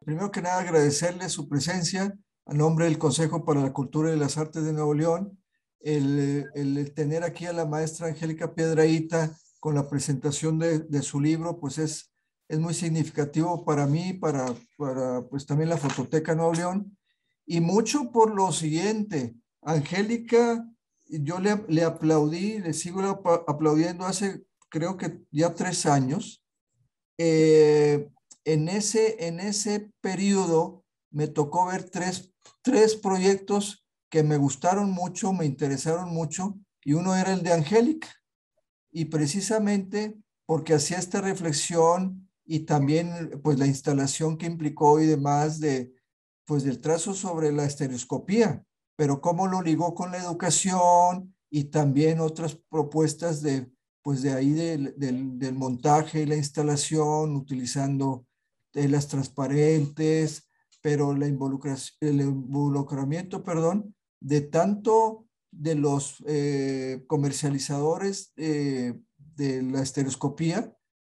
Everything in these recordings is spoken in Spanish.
Primero que nada, agradecerle su presencia a nombre del Consejo para la Cultura y las Artes de Nuevo León, el tener aquí a la maestra Angélica Piedrahíta con la presentación de su libro, pues es muy significativo para mí, para pues también la Fototeca Nuevo León, y mucho por lo siguiente. Angélica, yo le aplaudí, le sigo aplaudiendo hace creo que ya 3 años. eh, en ese periodo me tocó ver tres proyectos que me gustaron mucho, me interesaron mucho, y uno era el de Angélica, y precisamente porque hacía esta reflexión y también pues la instalación que implicó y demás pues del trazo sobre la estereoscopía, pero cómo lo ligó con la educación y también otras propuestas pues de ahí del montaje y la instalación, utilizando telas transparentes, pero el involucramiento, perdón, de tanto de los comercializadores de la estereoscopía,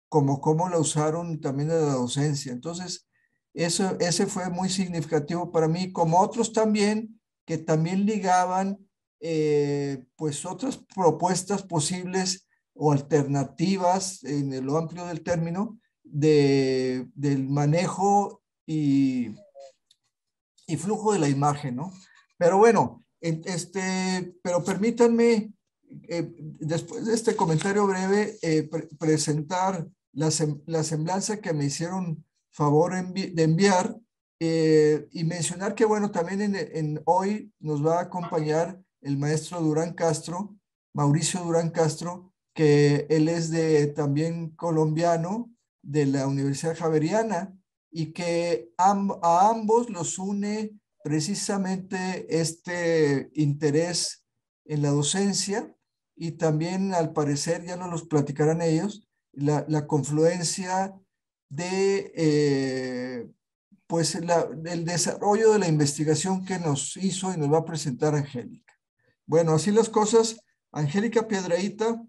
como cómo la usaron también en la docencia. Entonces, ese fue muy significativo para mí, como otros también, que también ligaban pues otras propuestas posibles o alternativas en lo amplio del término del manejo y flujo de la imagen, ¿no? Pero bueno, pero permítanme, después de este comentario breve, presentar la semblanza que me hicieron favor de enviar, y mencionar que, bueno, también hoy nos va a acompañar el maestro Durán Castro, Mauricio Durán Castro, que él es también colombiano de la Universidad Javeriana, y que a ambos los une precisamente este interés en la docencia, y también, al parecer, ya nos los platicarán ellos, la confluencia pues del desarrollo de la investigación que nos hizo y nos va a presentar Angélica. Bueno, así las cosas. Angélica Piedrahíta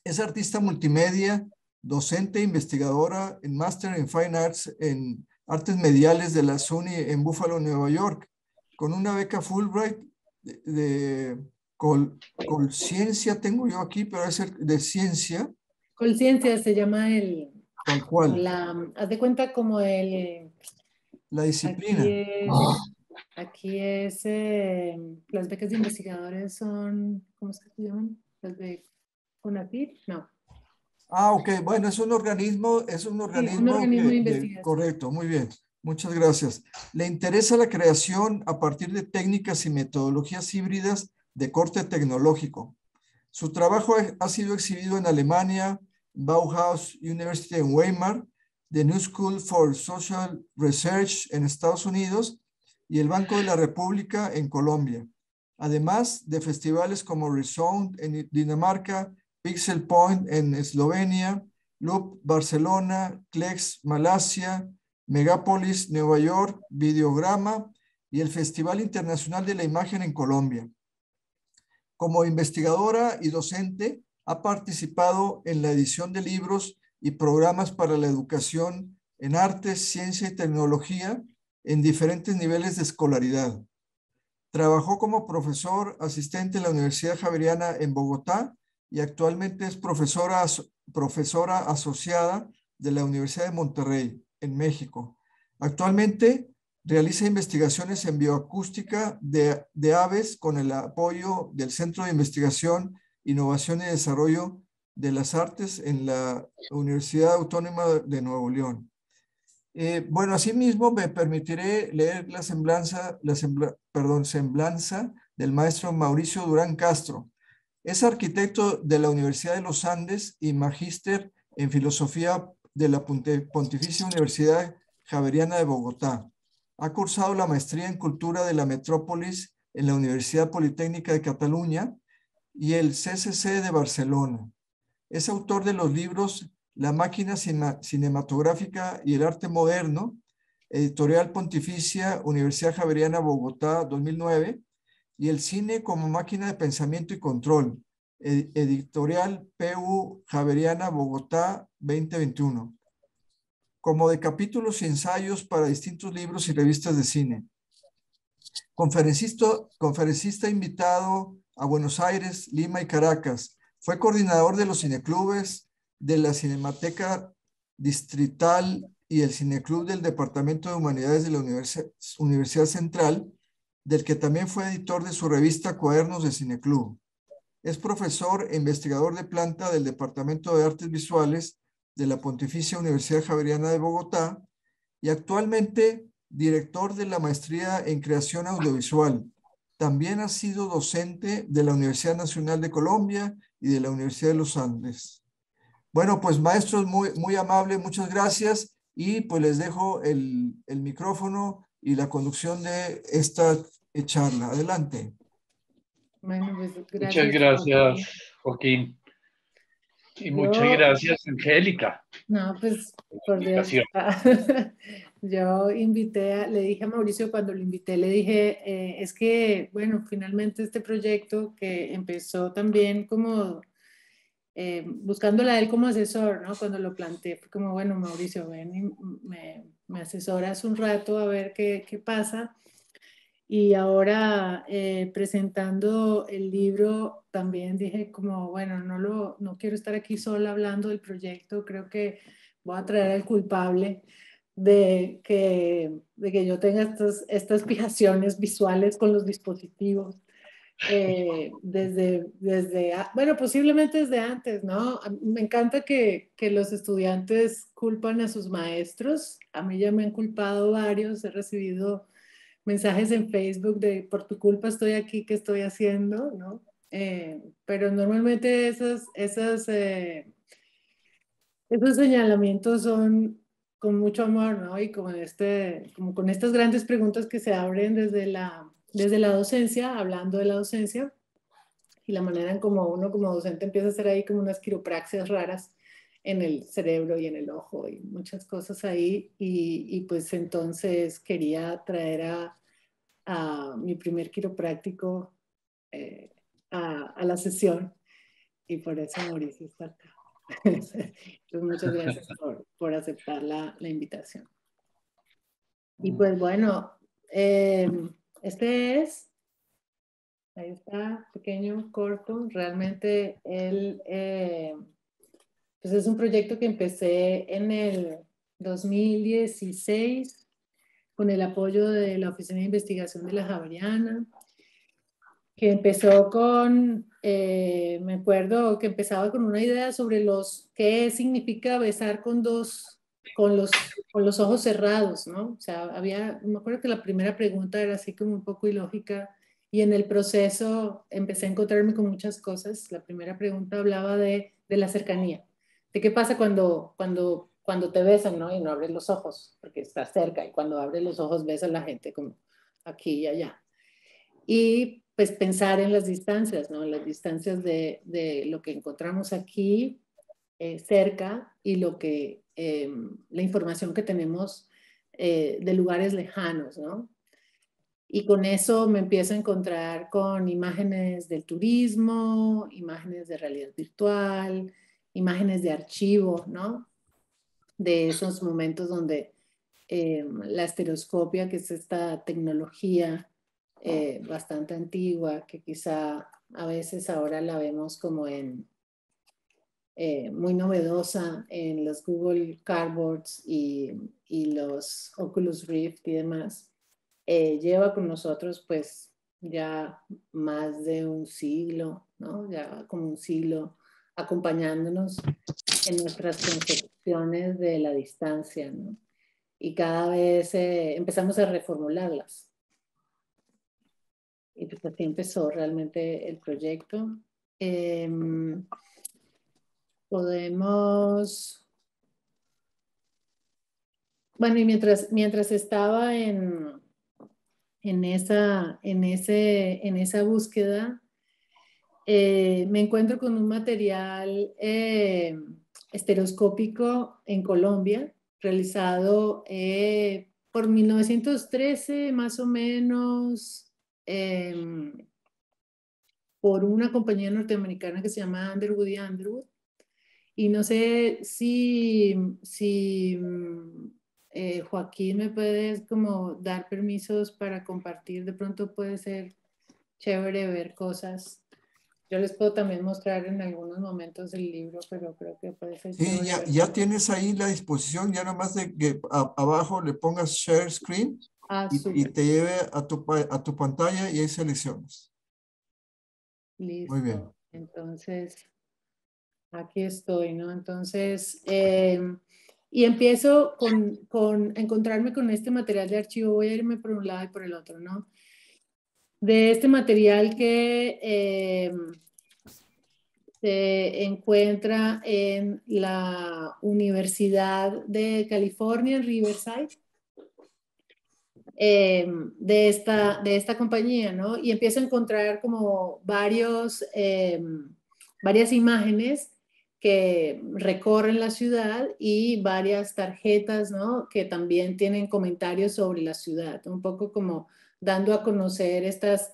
es artista multimedia, docente e investigadora en Master en Fine Arts en Artes Mediales de la SUNY en Buffalo, Nueva York, con una beca Fulbright Colciencia, tengo yo aquí, pero es de ciencia, Conciencia se llama tal como cual, haz de cuenta como la aquí disciplina. es, aquí es, las becas de investigadores son, ¿cómo es que se llaman? Las de CONACYT, no. Ok, bueno, es un Sí, un organismo organismo de investigación. correcto, muy bien, muchas gracias. Le interesa la creación a partir de técnicas y metodologías híbridas de corte tecnológico. Su trabajo ha sido exhibido en Alemania, Bauhaus University en Weimar, The New School for Social Research en Estados Unidos y el Banco de la República en Colombia, además de festivales como Resound en Dinamarca, Pixel Point en Eslovenia, Loop Barcelona, Clex Malasia, Megapolis Nueva York, Videograma y el Festival Internacional de la Imagen en Colombia. Como investigadora y docente, ha participado en la edición de libros y programas para la educación en artes, ciencia y tecnología en diferentes niveles de escolaridad. Trabajó como profesor asistente en la Universidad Javeriana en Bogotá y actualmente es profesora asociada de la Universidad de Monterrey, en México. Actualmente realiza investigaciones en bioacústica de aves con el apoyo del Centro de Investigación, Innovación y Desarrollo de las Artes en la Universidad Autónoma de Nuevo León. Bueno, asimismo me permitiré leer semblanza del maestro Mauricio Durán Castro. Es arquitecto de la Universidad de los Andes y magíster en filosofía de la Pontificia Universidad Javeriana de Bogotá. Ha cursado la maestría en cultura de la metrópolis en la Universidad Politécnica de Cataluña y el CCC de Barcelona. Es autor de los libros La máquina cinematográfica y el arte moderno, Editorial Pontificia, Universidad Javeriana, Bogotá, 2009, y El cine como máquina de pensamiento y control, Editorial PU Javeriana, Bogotá, 2021. como de capítulos y ensayos para distintos libros y revistas de cine. Conferencista invitado a Buenos Aires, Lima y Caracas. Fue coordinador de los cineclubes, de la Cinemateca Distrital y el Cineclub del Departamento de Humanidades de la Universidad Central, del que también fue editor de su revista Cuadernos de Cineclub. Es profesor e investigador de planta del Departamento de Artes Visuales de la Pontificia Universidad Javeriana de Bogotá y actualmente director de la Maestría en Creación Audiovisual. También ha sido docente de la Universidad Nacional de Colombia y de la Universidad de los Andes. Bueno, pues maestros, muy amable, muchas gracias y pues les dejo el micrófono y la conducción de esta charla. Adelante. Bueno, pues Muchas gracias, gracias, Joaquín. Y muchas gracias, Angélica. No, pues, por Dios. Yo le dije a Mauricio cuando lo invité, le dije, es que, bueno, finalmente este proyecto que empezó también como buscándola a él como asesor, ¿no? Cuando lo planteé, fue como, bueno, Mauricio, ven y me asesoras un rato a ver qué pasa. Y ahora presentando el libro también dije como, bueno, no quiero estar aquí sola hablando del proyecto, creo que voy a traer al culpable de que yo tenga estas fijaciones visuales con los dispositivos. Bueno, posiblemente desde antes, ¿no? Me encanta que los estudiantes culpan a sus maestros. A mí ya me han culpado varios, he recibido mensajes en Facebook de por tu culpa estoy aquí, ¿qué estoy haciendo? ¿No? Pero normalmente esos señalamientos son con mucho amor, ¿no? Y como con estas grandes preguntas que se abren desde la docencia, hablando de la docencia, y la manera en como uno como docente empieza a hacer ahí como unas quiropraxias raras en el cerebro y en el ojo y muchas cosas ahí. Y pues entonces quería traer a mi primer quiropráctico a la sesión y por eso Mauricio está acá. Entonces, muchas gracias por aceptar la invitación. Y pues bueno, este es, ahí está, pequeño, corto, realmente pues es un proyecto que empecé en el 2016 con el apoyo de la Oficina de Investigación de la Javeriana, que empezó me acuerdo que empezaba con una idea sobre qué significa besar con los ojos cerrados, ¿no? O sea, me acuerdo que la primera pregunta era así como un poco ilógica y en el proceso empecé a encontrarme con muchas cosas. La primera pregunta hablaba de la cercanía, de qué pasa cuando te besan, ¿no? Y no abres los ojos porque estás cerca y cuando abres los ojos ves a la gente como aquí y allá. Y pues pensar en las distancias, ¿no? Las distancias de lo que encontramos aquí cerca y la información que tenemos de lugares lejanos, ¿no? Y con eso me empiezo a encontrar con imágenes del turismo, imágenes de realidad virtual, imágenes de archivo, ¿no? De esos momentos donde la estereoscopia, que es esta tecnología bastante antigua, que quizá a veces ahora la vemos como muy novedosa en los Google Cardboards y los Oculus Rift y demás, lleva con nosotros pues ya más de un siglo, ¿no? Ya como un siglo acompañándonos en nuestras concepciones de la distancia, ¿no? Y cada vez empezamos a reformularlas. Y pues así empezó realmente el proyecto. Bueno, y mientras estaba en esa búsqueda, me encuentro con un material estereoscópico en Colombia, realizado por 1913, más o menos, por una compañía norteamericana que se llama Underwood y Underwood. Y no sé si Joaquín me puedes como dar permisos para compartir, de pronto puede ser chévere ver cosas. Yo les puedo también mostrar en algunos momentos el libro, pero creo que puede ser Sí, chévere ya, ver ya cosas. tienes ahí la disposición, ya nomás de que abajo le pongas Share Screen Ah, y súper, te lleve a tu pantalla y ahí seleccionas. Muy bien. listo. Entonces, aquí estoy, ¿no? Entonces, y empiezo con encontrarme con este material de archivo. Voy a irme por un lado y por el otro, ¿no? De este material que se encuentra en la Universidad de California, en Riverside, de esta compañía, ¿no? Y empiezo a encontrar como varias imágenes que recorren la ciudad y varias tarjetas, ¿no? Que también tienen comentarios sobre la ciudad, un poco como dando a conocer estas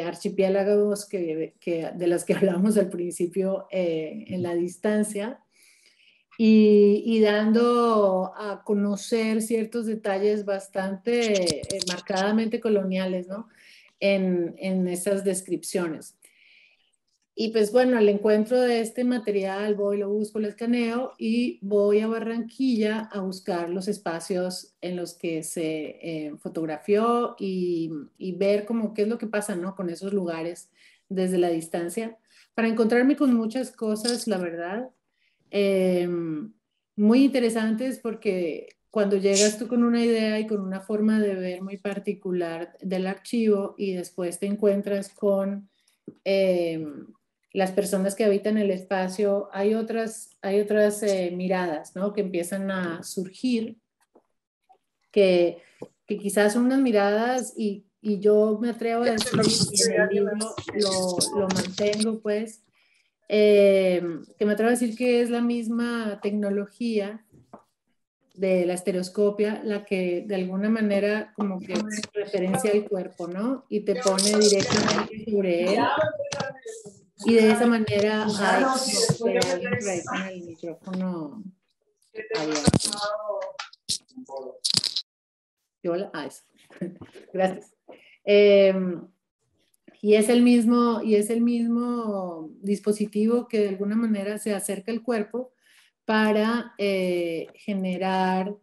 archipiélagos de las que hablamos al principio en la distancia y dando a conocer ciertos detalles bastante marcadamente coloniales, ¿no? En esas descripciones. Y pues bueno, al encuentro de este material voy, lo busco, lo escaneo y voy a Barranquilla a buscar los espacios en los que se fotografió y ver como qué es lo que pasa, ¿no? Con esos lugares desde la distancia, para encontrarme con muchas cosas, la verdad, eh, muy interesantes porque cuando llegas tú con una idea y con una forma de ver muy particular del archivo y después te encuentras con eh, las personas que habitan el espacio, hay otras miradas, ¿no? Que empiezan a surgir, que quizás son unas miradas y yo me atrevo a decir, y en el libro lo mantengo, pues, que me atrevo a decir que es la misma tecnología de la estereoscopia la que de alguna manera como que referencia el cuerpo, ¿no? Y te pone directamente sobre él. Y de esa manera hay como que hay alguien por ahí con el micrófono abierto. Hola, eso. Gracias. Eh, y es el mismo dispositivo que de alguna manera se acerca al cuerpo para generar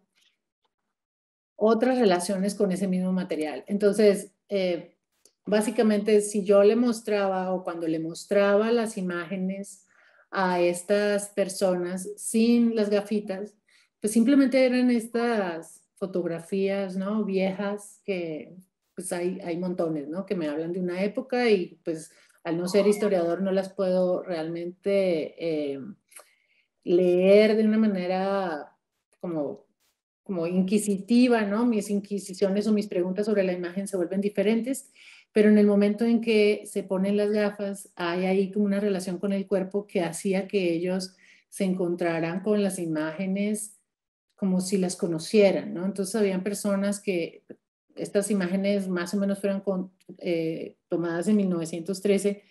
otras relaciones con ese mismo material. Entonces, básicamente, si yo le mostraba o cuando le mostraba las imágenes a estas personas sin las gafitas, pues simplemente eran estas fotografías, ¿no? Viejas que pues hay montones, ¿no? Que me hablan de una época y pues al no ser historiador no las puedo realmente leer de una manera como inquisitiva, ¿no? Mis inquisiciones o mis preguntas sobre la imagen se vuelven diferentes, pero en el momento en que se ponen las gafas, hay ahí como una relación con el cuerpo que hacía que ellos se encontraran con las imágenes como si las conocieran, ¿no? Entonces habían personas que estas imágenes más o menos fueron tomadas en 1913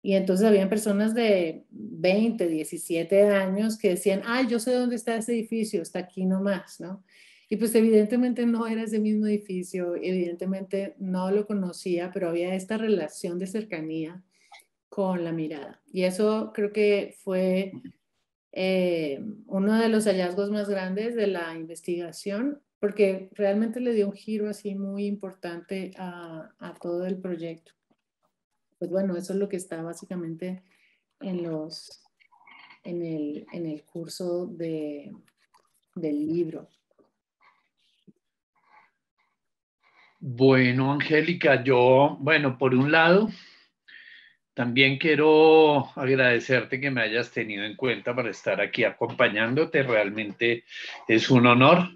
y entonces habían personas de 20, 17 años que decían, ay, yo sé dónde está ese edificio, está aquí nomás, ¿no? Y pues evidentemente no era ese mismo edificio, evidentemente no lo conocía, pero había esta relación de cercanía con la mirada. Y eso creo que fue uno de los hallazgos más grandes de la investigación, porque realmente le dio un giro así muy importante a todo el proyecto. Pues bueno, eso es lo que está básicamente en en el curso del libro. Bueno, Angélica, bueno, por un lado, también quiero agradecerte que me hayas tenido en cuenta para estar aquí acompañándote. Realmente es un honor,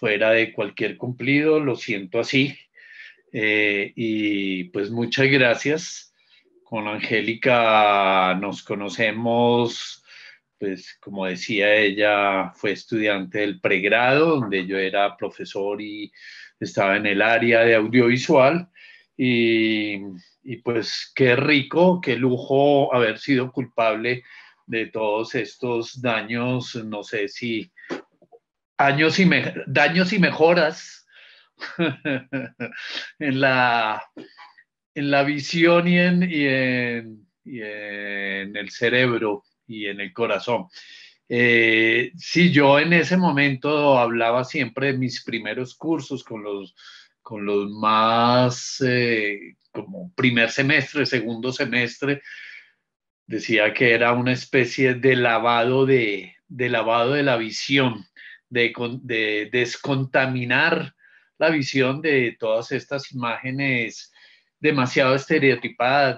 fuera de cualquier cumplido, lo siento así. Y pues muchas gracias. Con Angélica nos conocemos, pues como decía ella, fue estudiante del pregrado, donde yo era profesor y estaba en el área de audiovisual. Y, y pues qué rico, qué lujo haber sido culpable de todos estos daños, no sé si daños y mejoras en la visión y en el cerebro y en el corazón. Sí, yo en ese momento hablaba siempre de mis primeros cursos con los más, como primer semestre, segundo semestre, decía que era una especie de lavado de la visión, de descontaminar la visión de todas estas imágenes demasiado estereotipadas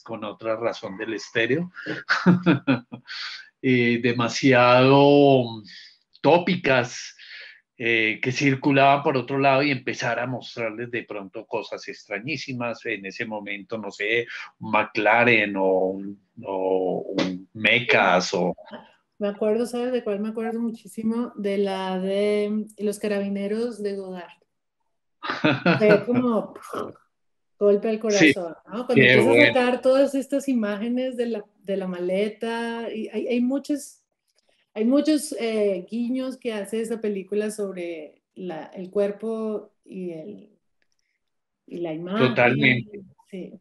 con otra razón del estéreo, demasiado tópicas, que circulaban por otro lado, y empezar a mostrarles de pronto cosas extrañísimas. En ese momento, no sé, un McLaren un Mecas o... Me acuerdo, ¿sabes de cuál me acuerdo muchísimo? De la de los carabineros de Godard. Fue como golpe al Sí, corazón, ¿no? Cuando qué empieza a bueno. sacar todas estas imágenes de la maleta, y hay muchos guiños que hace esa película sobre el cuerpo y la imagen. Totalmente. Sí.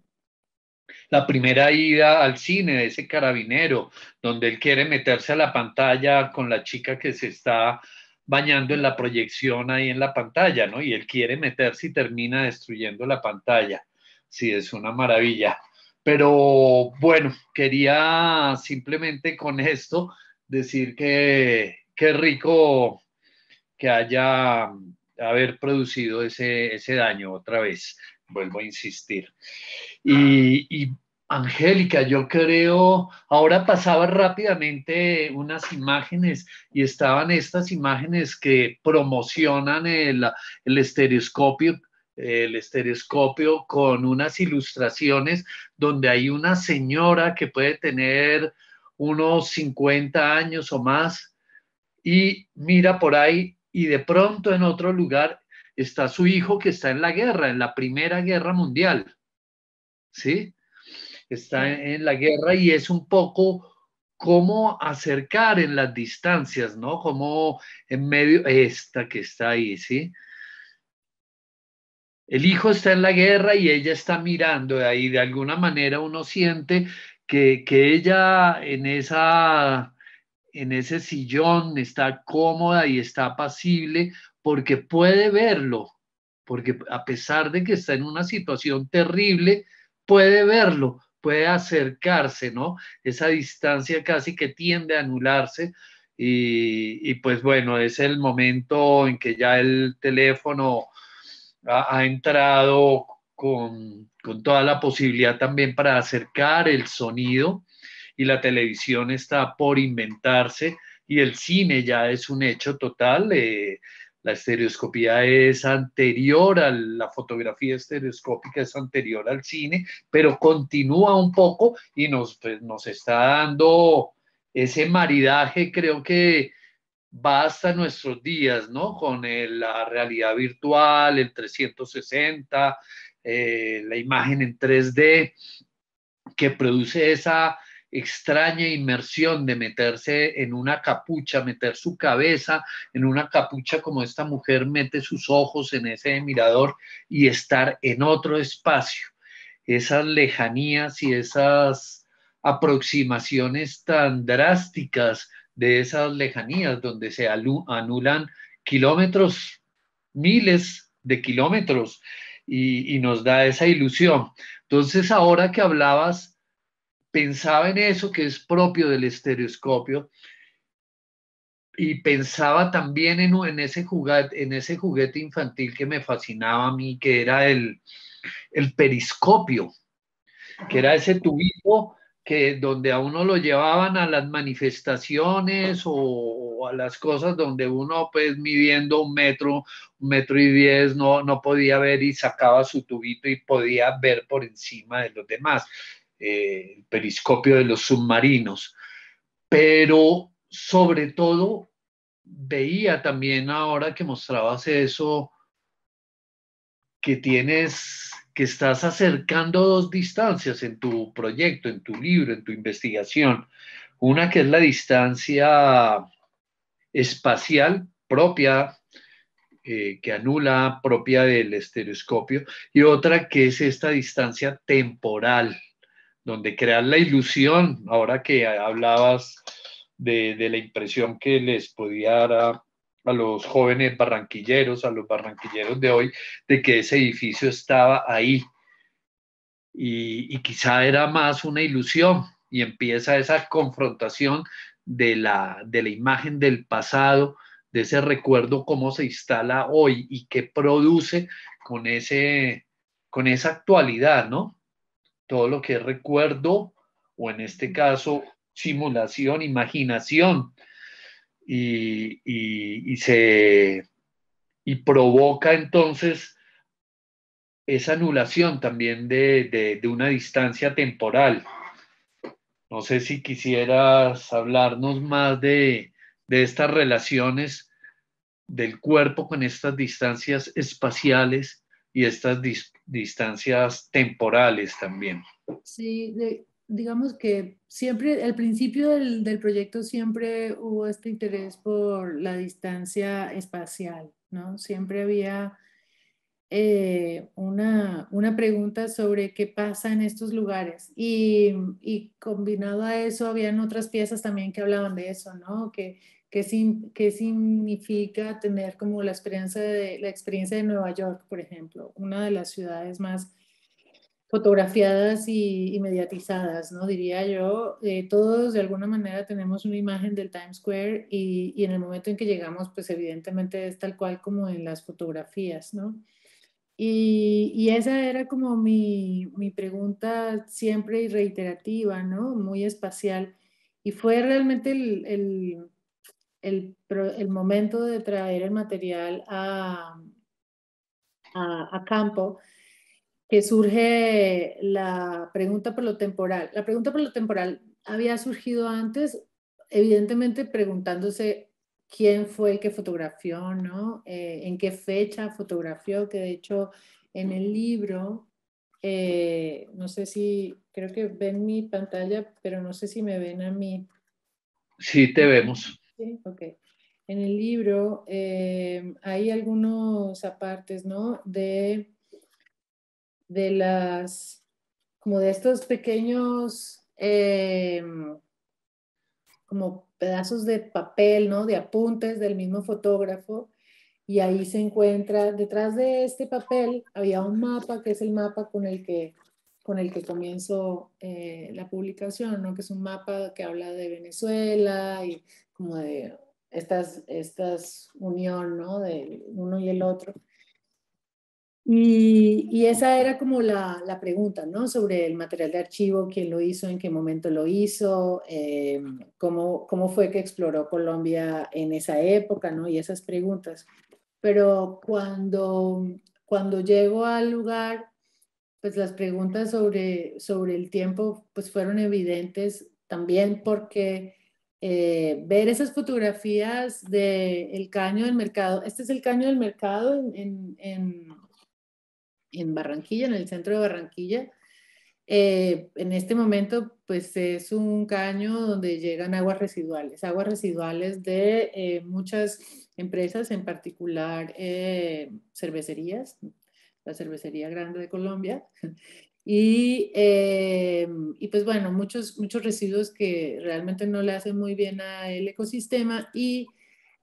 La primera ida al cine de ese carabinero, donde él quiere meterse a la pantalla con la chica que se está bañando en la proyección ahí en la pantalla, ¿no? Y él quiere meterse y termina destruyendo la pantalla. Sí, es una maravilla. Pero bueno, quería simplemente con esto decir que qué rico que haya haber producido ese daño otra vez. Vuelvo a insistir. Y Angélica, yo creo, ahora pasaba rápidamente unas imágenes y estaban estas imágenes que promocionan el estereoscopio con unas ilustraciones donde hay una señora que puede tener unos 50 años o más y mira por ahí y de pronto en otro lugar está su hijo que está en la guerra, en la Primera Guerra Mundial, ¿sí? Está Sí. en la guerra y es un poco cómo acercar en las distancias, ¿no? Como en medio, esta que está ahí, ¿sí? El hijo está en la guerra y ella está mirando de ahí. De alguna manera uno siente que ella en ese sillón está cómoda y está apacible porque puede verlo, porque a pesar de que está en una situación terrible, puede verlo, puede acercarse, ¿no? Esa distancia casi que tiende a anularse y pues bueno, es el momento en que ya el teléfono ha entrado con toda la posibilidad también para acercar el sonido y la televisión está por inventarse y el cine ya es un hecho total. La estereoscopía es anterior a la fotografía estereoscópica, es anterior al cine, pero continúa un poco y pues, nos está dando ese maridaje, creo que va hasta nuestros días, ¿no? Con la realidad virtual, el 360, la imagen en 3D, que produce esa extraña inmersión de meterse en una capucha, meter su cabeza en una capucha como esta mujer mete sus ojos en ese mirador y estar en otro espacio. Esas lejanías y esas aproximaciones tan drásticas de esas lejanías donde se anulan kilómetros, miles de kilómetros y nos da esa ilusión. Entonces, ahora que hablabas, pensaba en eso que es propio del estereoscopio y pensaba también en ese juguete infantil que me fascinaba a mí, que era el periscopio, que era ese tubito donde a uno lo llevaban a las manifestaciones o a las cosas donde uno pues midiendo 1 metro y 10 no podía ver y sacaba su tubito y podía ver por encima de los demás, el periscopio de los submarinos. Pero sobre todo veía también ahora que mostrabas eso, que que estás acercando dos distancias en tu proyecto, en tu libro, en tu investigación. Una que es la distancia espacial propia, que anula, propia del estereoscopio, y otra que es esta distancia temporal, donde creas la ilusión, ahora que hablabas de la impresión que les podía dar a los jóvenes barranquilleros, a los barranquilleros de hoy, de que ese edificio estaba ahí y quizá era más una ilusión y empieza esa confrontación de la imagen del pasado, de ese recuerdo, cómo se instala hoy y qué produce con, con esa actualidad, ¿no? Todo lo que es recuerdo o en este caso simulación, imaginación y se y provoca entonces esa anulación también de una distancia temporal. No sé si quisieras hablarnos más de estas relaciones del cuerpo con estas distancias espaciales y estas distancias temporales también. Sí, digamos que siempre, al principio del proyecto siempre hubo este interés por la distancia espacial, ¿no? Siempre había una pregunta sobre qué pasa en estos lugares y combinado a eso habían otras piezas también que hablaban de eso, ¿no? ¿Qué significa tener como la experiencia de Nueva York, por ejemplo, una de las ciudades más fotografiadas y mediatizadas, ¿no? Diría yo, todos de alguna manera tenemos una imagen del Times Square y en el momento en que llegamos, pues evidentemente es tal cual como en las fotografías, ¿no? Y esa era como mi pregunta siempre y reiterativa, ¿no? Muy espacial. Y fue realmente el momento de traer el material a campo que surge la pregunta por lo temporal. La pregunta por lo temporal había surgido antes, evidentemente preguntándose quién fue el que fotografió, ¿no? En qué fecha fotografió, que de hecho en el libro, no sé si, creo que ven mi pantalla, pero no sé si me ven a mí. Sí, te vemos. Sí, ok. En el libro hay algunos apartes, ¿no? De las, como de estos pequeños, como pedazos de papel, ¿no? De apuntes del mismo fotógrafo. Y ahí se encuentra, detrás de este papel había un mapa, que es el mapa con el que comienzo la publicación, ¿no? Que es un mapa que habla de Venezuela y como de estas unión, ¿no? De uno y el otro. Y esa era como la pregunta, ¿no? Sobre el material de archivo, quién lo hizo, en qué momento lo hizo, cómo fue que exploró Colombia en esa época, ¿no? Y esas preguntas. Pero cuando llego al lugar, pues las preguntas sobre el tiempo pues fueron evidentes también porque ver esas fotografías del Caño del Mercado, este es el Caño del Mercado en Barranquilla, en el centro de Barranquilla. En este momento, pues es un caño donde llegan aguas residuales de muchas empresas, en particular cervecerías, la cervecería grande de Colombia. Y pues bueno, muchos residuos que realmente no le hacen muy bien al ecosistema y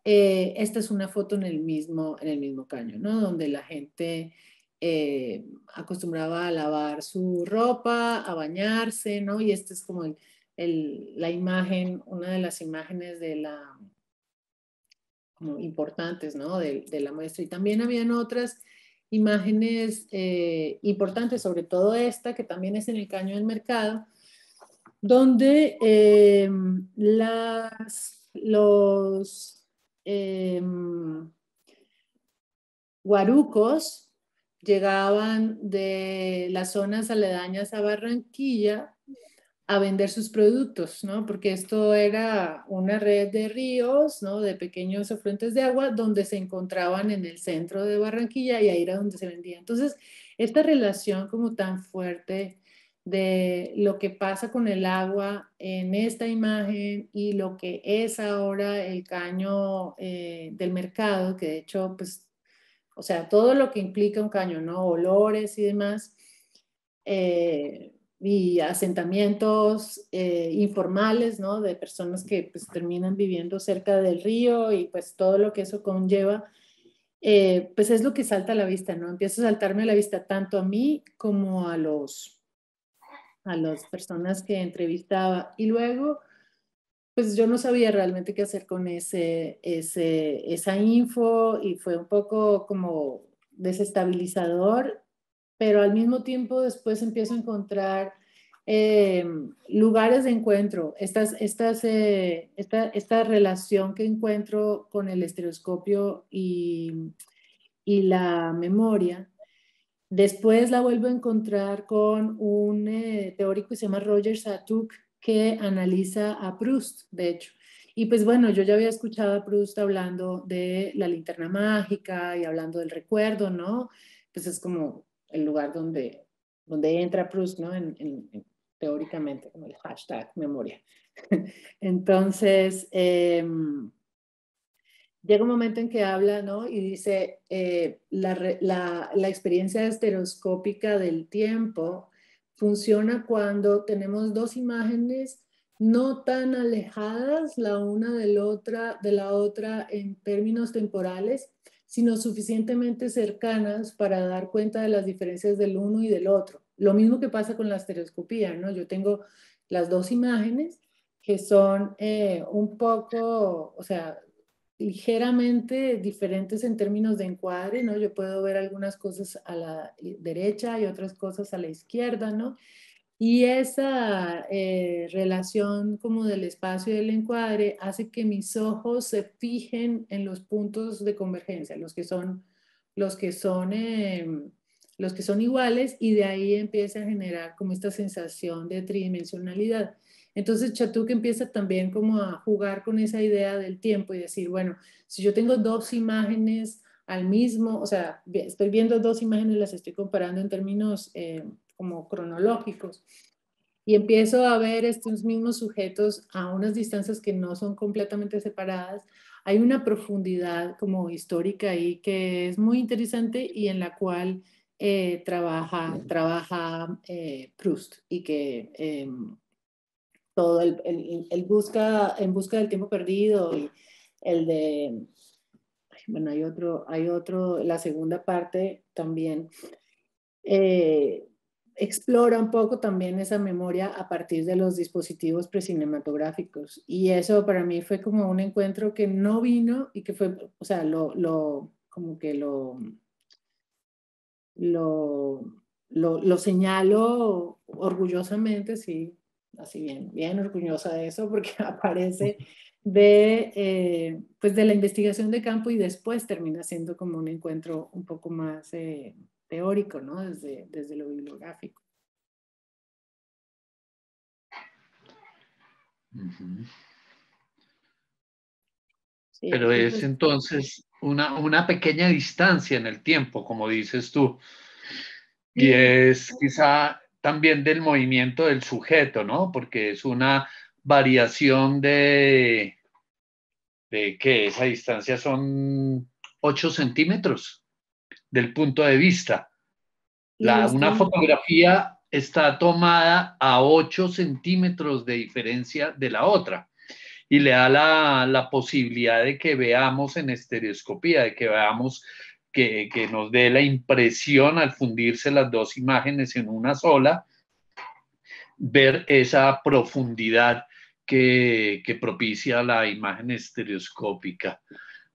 esta es una foto en el mismo caño, ¿no? Donde la gente acostumbraba a lavar su ropa, a bañarse, ¿no? Y esta es como la imagen, una de las imágenes como importantes, ¿no? De la muestra. Y también habían otras imágenes importantes, sobre todo esta, que también es en el Caño del Mercado, donde los guarucos llegaban de las zonas aledañas a Barranquilla a vender sus productos, ¿no? Porque esto era una red de ríos, ¿no? De pequeños afluentes de agua donde se encontraban en el centro de Barranquilla y ahí era donde se vendía. Entonces, esta relación como tan fuerte de lo que pasa con el agua en esta imagen y lo que es ahora el caño del mercado, que de hecho, pues, o sea, todo lo que implica un caño, ¿no? Olores y demás. Y asentamientos informales, ¿no? De personas que pues terminan viviendo cerca del río y pues todo lo que eso conlleva, pues es lo que salta a la vista, ¿no? Empieza a saltarme a la vista tanto a mí como a las personas que entrevistaba. Y luego, pues yo no sabía realmente qué hacer con esa info y fue un poco como desestabilizador, pero al mismo tiempo después empiezo a encontrar lugares de encuentro, esta relación que encuentro con el estereoscopio y la memoria. Después la vuelvo a encontrar con un teórico que se llama Roger Shattuck, que analiza a Proust, de hecho. Y pues bueno, yo ya había escuchado a Proust hablando de la linterna mágica y hablando del recuerdo, ¿no? Pues es como el lugar donde entra Proust, ¿no? Teóricamente, como el hashtag memoria. Entonces, llega un momento en que habla, ¿no? Y dice, la experiencia estereoscópica del tiempo funciona cuando tenemos dos imágenes no tan alejadas la una de la otra en términos temporales, sino suficientemente cercanas para dar cuenta de las diferencias del uno y del otro. Lo mismo que pasa con la estereoscopía, ¿no? Yo tengo las dos imágenes que son un poco, o sea, ligeramente diferentes en términos de encuadre, ¿no? Yo puedo ver algunas cosas a la derecha y otras cosas a la izquierda, ¿no? Y esa relación como del espacio y del encuadre hace que mis ojos se fijen en los puntos de convergencia, los que son, eh, los que son iguales, y de ahí empieza a generar como esta sensación de tridimensionalidad. Entonces Chatuc empieza también como a jugar con esa idea del tiempo y decir, bueno, si yo tengo dos imágenes al mismo, o sea, estoy viendo dos imágenes, las estoy comparando en términos como cronológicos, y empiezo a ver estos mismos sujetos a unas distancias que no son completamente separadas, hay una profundidad como histórica ahí que es muy interesante y en la cual trabaja Proust, y que todo el busca, en busca del tiempo perdido, y el de, bueno, hay otro, la segunda parte también eh, explora un poco también esa memoria a partir de los dispositivos precinematográficos. Y eso para mí fue como un encuentro que no vino y que fue, o sea, como que lo señalo orgullosamente, sí, así bien orgullosa de eso, porque aparece pues de la investigación de campo y después termina siendo como un encuentro un poco más teórico, ¿no? Desde lo bibliográfico. Ujú. Sí, Pero y es pues, entonces una pequeña distancia en el tiempo, como dices tú, y sí, es quizá también del movimiento del sujeto, ¿no? Porque es una variación de que esa distancia son 8 centímetros del punto de vista. la Una distancia, fotografía está tomada a 8 centímetros de diferencia de la otra y le da la posibilidad de que veamos en estereoscopía, de que veamos que nos dé la impresión al fundirse las dos imágenes en una sola, ver esa profundidad que propicia la imagen estereoscópica.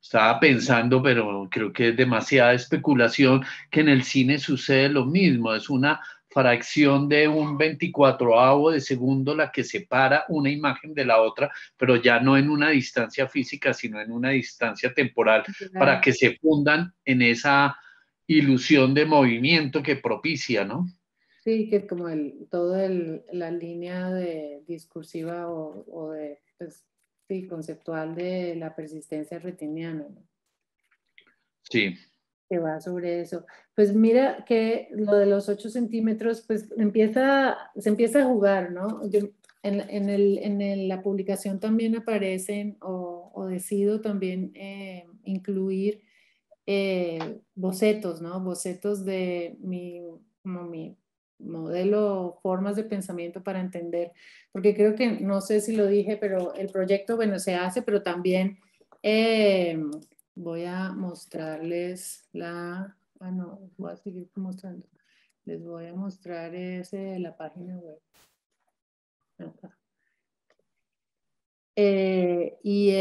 Estaba pensando, pero creo que es demasiada especulación, que en el cine sucede lo mismo, es una fracción de un 24avo de segundo la que separa una imagen de la otra, pero ya no en una distancia física, sino en una distancia temporal, para que se fundan en esa ilusión de movimiento que propicia, ¿no? Sí, que es como la línea discursiva o de, pues, sí, conceptual de la persistencia retiniana, ¿no? Sí. Que va sobre eso. Pues mira que lo de los 8 centímetros, pues se empieza a jugar, ¿no? La publicación también aparecen o decido también incluir bocetos, ¿no? Bocetos de como mi modelo, formas de pensamiento para entender, porque creo que, no sé si lo dije, pero el proyecto, bueno, se hace, pero también voy a mostrarles no, voy a seguir mostrando. Les voy a mostrar la página web. Acá. Y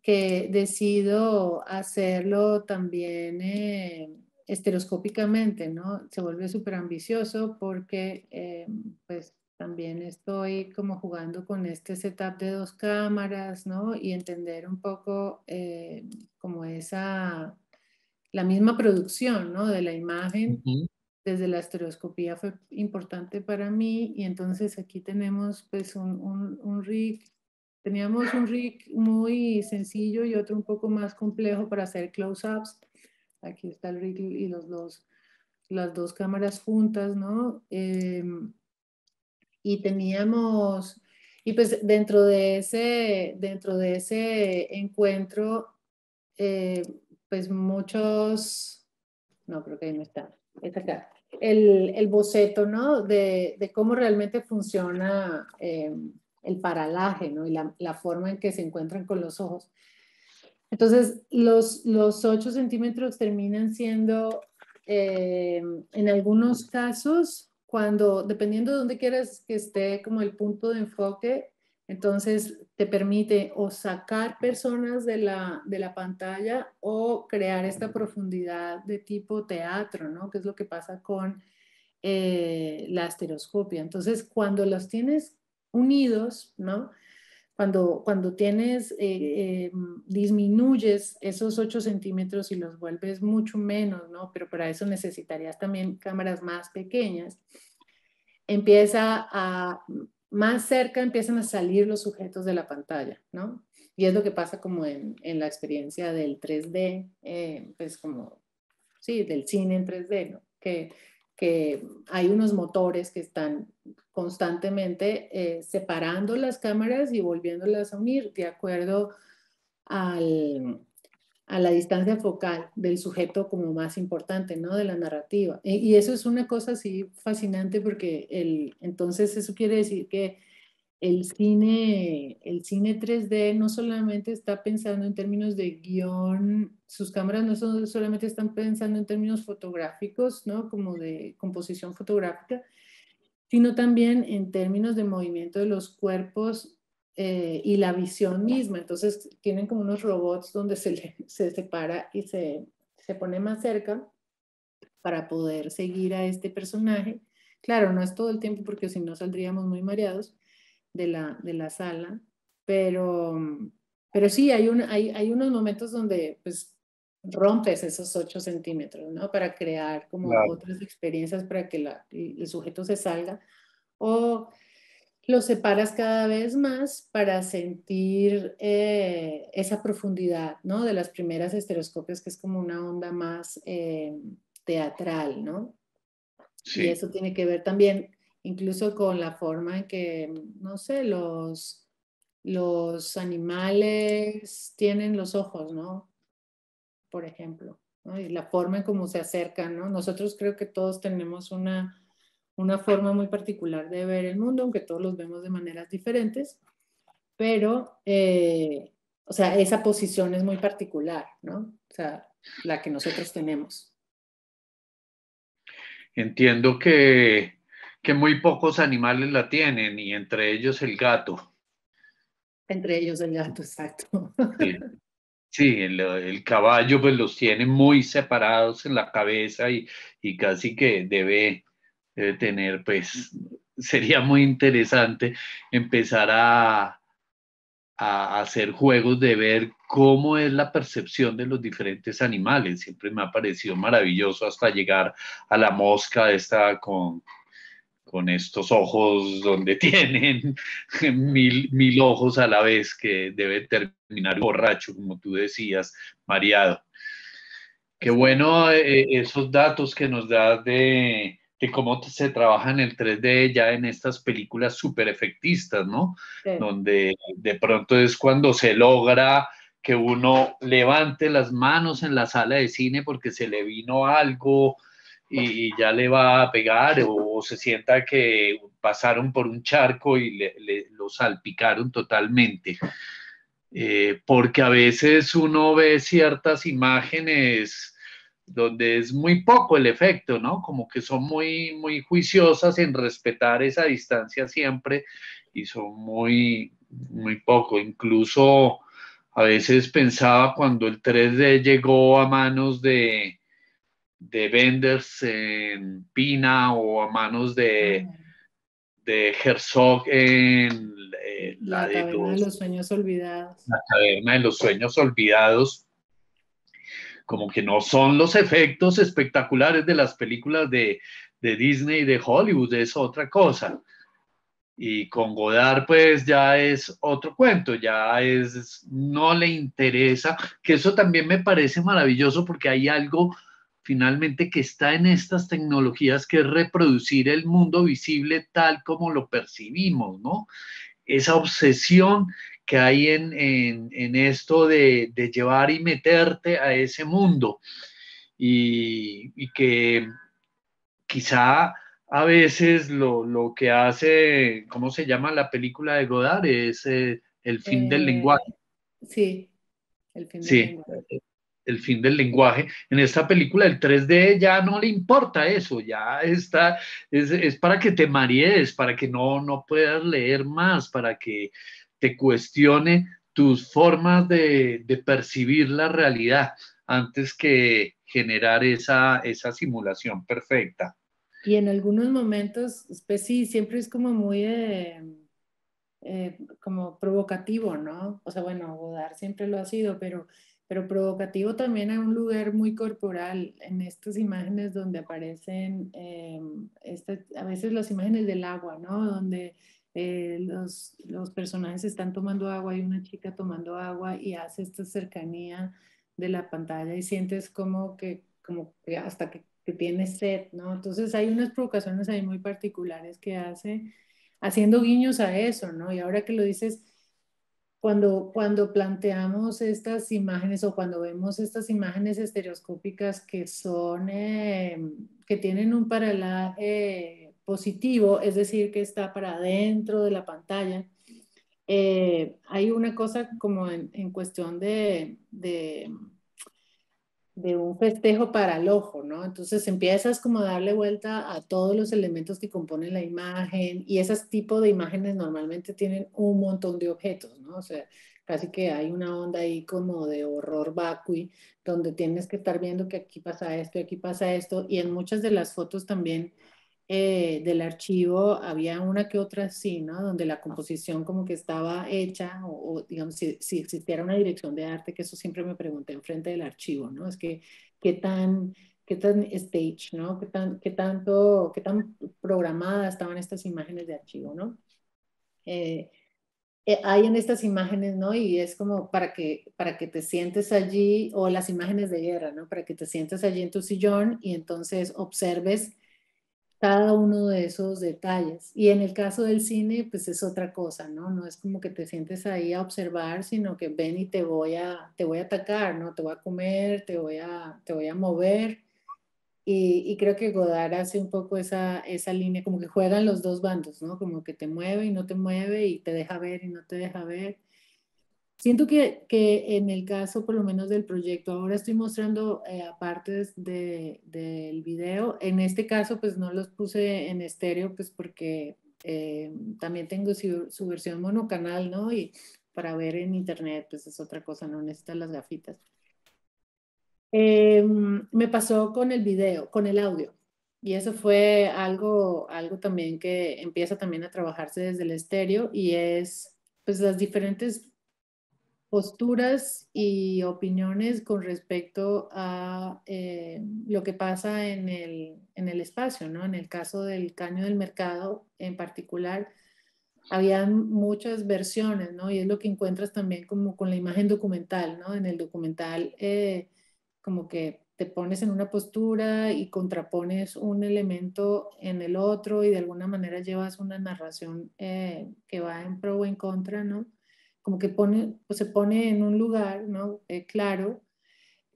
que decido hacerlo también estereoscópicamente, ¿no? Se vuelve súper ambicioso porque pues también estoy como jugando con este setup de 2 cámaras, ¿no? Y entender un poco como la misma producción, ¿no? De la imagen desde la estereoscopía fue importante para mí y entonces aquí tenemos pues un rig, teníamos un rig muy sencillo y otro un poco más complejo para hacer close-ups. Aquí está el rig y las dos cámaras juntas, ¿no? Y teníamos, y pues dentro de ese encuentro, pues muchos, no creo que ahí no está, está acá, el boceto, ¿no? De cómo realmente funciona el paralaje, ¿no? Y la forma en que se encuentran con los ojos. Entonces, los 8 centímetros terminan siendo, en algunos casos, dependiendo de dónde quieras que esté como el punto de enfoque, entonces te permite o sacar personas de la pantalla o crear esta profundidad de tipo teatro, ¿no? Que es lo que pasa con la estereoscopia. Entonces, cuando los tienes unidos, ¿no? Cuando disminuyes esos 8 centímetros y los vuelves mucho menos, ¿no? Pero para eso necesitarías también cámaras más pequeñas. Más cerca empiezan a salir los sujetos de la pantalla, ¿no? Y es lo que pasa como en la experiencia del 3D, pues como, sí, del cine en 3D, ¿no? Que hay unos motores que están constantemente separando las cámaras y volviéndolas a unir de acuerdo a la distancia focal del sujeto como más importante, ¿no? De la narrativa. Y eso es una cosa así fascinante porque entonces eso quiere decir que el cine 3D no solamente está pensando en términos de guión, sus cámaras no solamente están pensando en términos fotográficos, ¿no? Como de composición fotográfica, sino también en términos de movimiento de los cuerpos y la visión misma. Entonces tienen como unos robots donde se separa y se pone más cerca para poder seguir a este personaje. Claro, no es todo el tiempo porque si no saldríamos muy mareados de la sala, pero sí, hay unos momentos donde pues rompes esos 8 centímetros, ¿no? Para crear como Claro. otras experiencias para que el sujeto se salga o lo separas cada vez más para sentir esa profundidad, ¿no? De las primeras estereoscopias, que es como una onda más teatral, ¿no? Y Sí. eso tiene que ver también incluso con la forma en que, no sé, los animales tienen los ojos, ¿no? Por ejemplo, ¿no? Y la forma en cómo se acercan, ¿no? Nosotros creo que todos tenemos una forma muy particular de ver el mundo, aunque todos los vemos de maneras diferentes, pero, o sea, esa posición es muy particular, ¿no? O sea, la que nosotros tenemos. Entiendo que muy pocos animales la tienen y entre ellos el gato. Entre ellos el gato, exacto. Sí. Sí, el caballo pues los tiene muy separados en la cabeza y casi que debe tener pues, sería muy interesante empezar a hacer juegos de ver cómo es la percepción de los diferentes animales. Siempre me ha parecido maravilloso hasta llegar a la mosca esta con estos ojos donde tienen mil ojos a la vez, que debe terminar borracho, como tú decías, mareado. Qué bueno esos datos que nos das de cómo se trabaja en el 3D ya en estas películas súper efectistas, ¿no? Sí. Donde de pronto es cuando se logra que uno levante las manos en la sala de cine porque se le vino algo y ya le va a pegar, o se sienta que pasaron por un charco y lo salpicaron totalmente. Porque a veces uno ve ciertas imágenes donde es muy poco el efecto, ¿no? Como que son muy juiciosas en respetar esa distancia siempre y son muy poco. Incluso a veces pensaba cuando el 3D llegó a manos de vendors en Pina o a manos de Herzog en la La de caverna de los sueños olvidados. la caverna de los sueños olvidados, como que no son los efectos espectaculares de las películas de Disney y de Hollywood, es otra cosa. Y con Godard pues ya es otro cuento, ya es, no le interesa, que eso también me parece maravilloso porque hay algo finalmente que está en estas tecnologías, que es reproducir el mundo visible tal como lo percibimos, ¿no? Esa obsesión que hay en esto de llevar y meterte a ese mundo y que quizá a veces lo que hace, ¿cómo se llama la película de Godard? Es el fin del lenguaje. Sí, el fin del Sí, lenguaje. el fin del lenguaje. En esta película el 3D ya no le importa eso, ya está, es para que te marees, para que no puedas leer más, para que te cuestione tus formas de percibir la realidad antes que generar esa simulación perfecta. Y en algunos momentos, pues sí, siempre es como muy como provocativo, ¿no? O sea, bueno, Godard siempre lo ha sido, pero provocativo también a un lugar muy corporal en estas imágenes donde aparecen a veces las imágenes del agua, ¿no? Donde los personajes están tomando agua, hay una chica tomando agua y hace esta cercanía de la pantalla y sientes como que hasta que tienes sed, ¿no? Entonces hay unas provocaciones ahí muy particulares que hace haciendo guiños a eso, ¿no? Y ahora que lo dices, cuando planteamos estas imágenes o cuando vemos estas imágenes estereoscópicas que tienen un paralaje positivo, es decir, que está para adentro de la pantalla, hay una cosa como en cuestión de un festejo para el ojo, ¿no? Entonces empiezas como a darle vuelta a todos los elementos que componen la imagen y esos tipos de imágenes normalmente tienen un montón de objetos, ¿no? O sea, casi que hay una onda ahí como de horror vacui, donde tienes que estar viendo que aquí pasa esto, y en muchas de las fotos también del archivo había una que otra sí, ¿no? Donde la composición como que estaba hecha o digamos, si existiera una dirección de arte, que eso siempre me pregunté enfrente del archivo, ¿no? Es que, ¿qué tan, qué tan stage, ¿no? Qué tan programadas estaban estas imágenes de archivo, ¿no? Eh, hay en estas imágenes, ¿no? Y es como para que te sientes allí, o las imágenes de guerra, ¿no? Para que te sientes allí en tu sillón y entonces observes cada uno de esos detalles. Y en el caso del cine, pues es otra cosa, ¿no? No es como que te sientes ahí a observar, sino que ven y te voy a atacar, ¿no? Te voy a comer, te voy a mover. Y creo que Godard hace un poco esa línea, como que juegan los dos bandos, ¿no? Como que te mueve y no te mueve y te deja ver y no te deja ver. Siento que en el caso, por lo menos del proyecto, ahora estoy mostrando partes del video. En este caso, pues no los puse en estéreo, pues porque también tengo su versión monocanal, ¿no? Y para ver en internet, pues es otra cosa, no necesitas las gafitas. Me pasó con el video, con el audio. Y eso fue algo también que empieza también a trabajarse desde el estéreo y es pues las diferentes posturas y opiniones con respecto a lo que pasa en el espacio, ¿no? En el caso del caño del mercado en particular, habían muchas versiones, ¿no? Y es lo que encuentras también como con la imagen documental, ¿no? En el documental como que te pones en una postura y contrapones un elemento en el otro y de alguna manera llevas una narración que va en pro o en contra, ¿no? Como que pues se pone en un lugar, ¿no? Claro,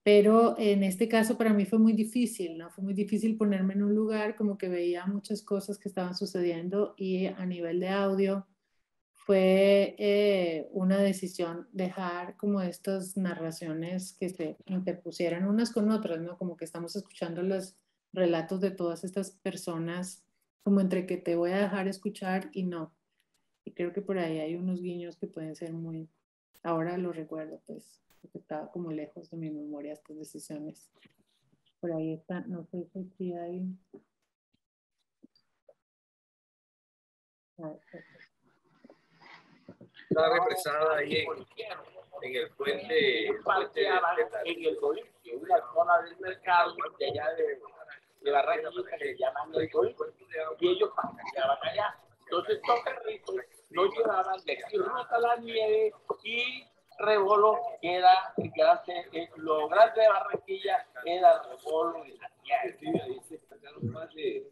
pero en este caso para mí fue muy difícil, ¿no? Fue muy difícil ponerme en un lugar como que veía muchas cosas que estaban sucediendo y a nivel de audio fue una decisión dejar como estas narraciones que se interpusieran unas con otras, ¿no? Como que estamos escuchando los relatos de todas estas personas, como entre que te voy a dejar escuchar y no. Y creo que por ahí hay unos guiños que pueden ser muy, ahora lo recuerdo, pues, porque estaba como lejos de mi memoria estas decisiones. Por ahí está, no sé si hay... Está represada ahí en el puente en el colegio, una zona del mercado de allá de Barranquilla que le llaman el colegio, y ellos pasaban allá. Entonces estos carritos nos llevaban de Ruta a la Nieve y Rebolo, que era lo grande de Barranquilla, era Rebolo y la Nieve. Sí, ahí se pasaron más de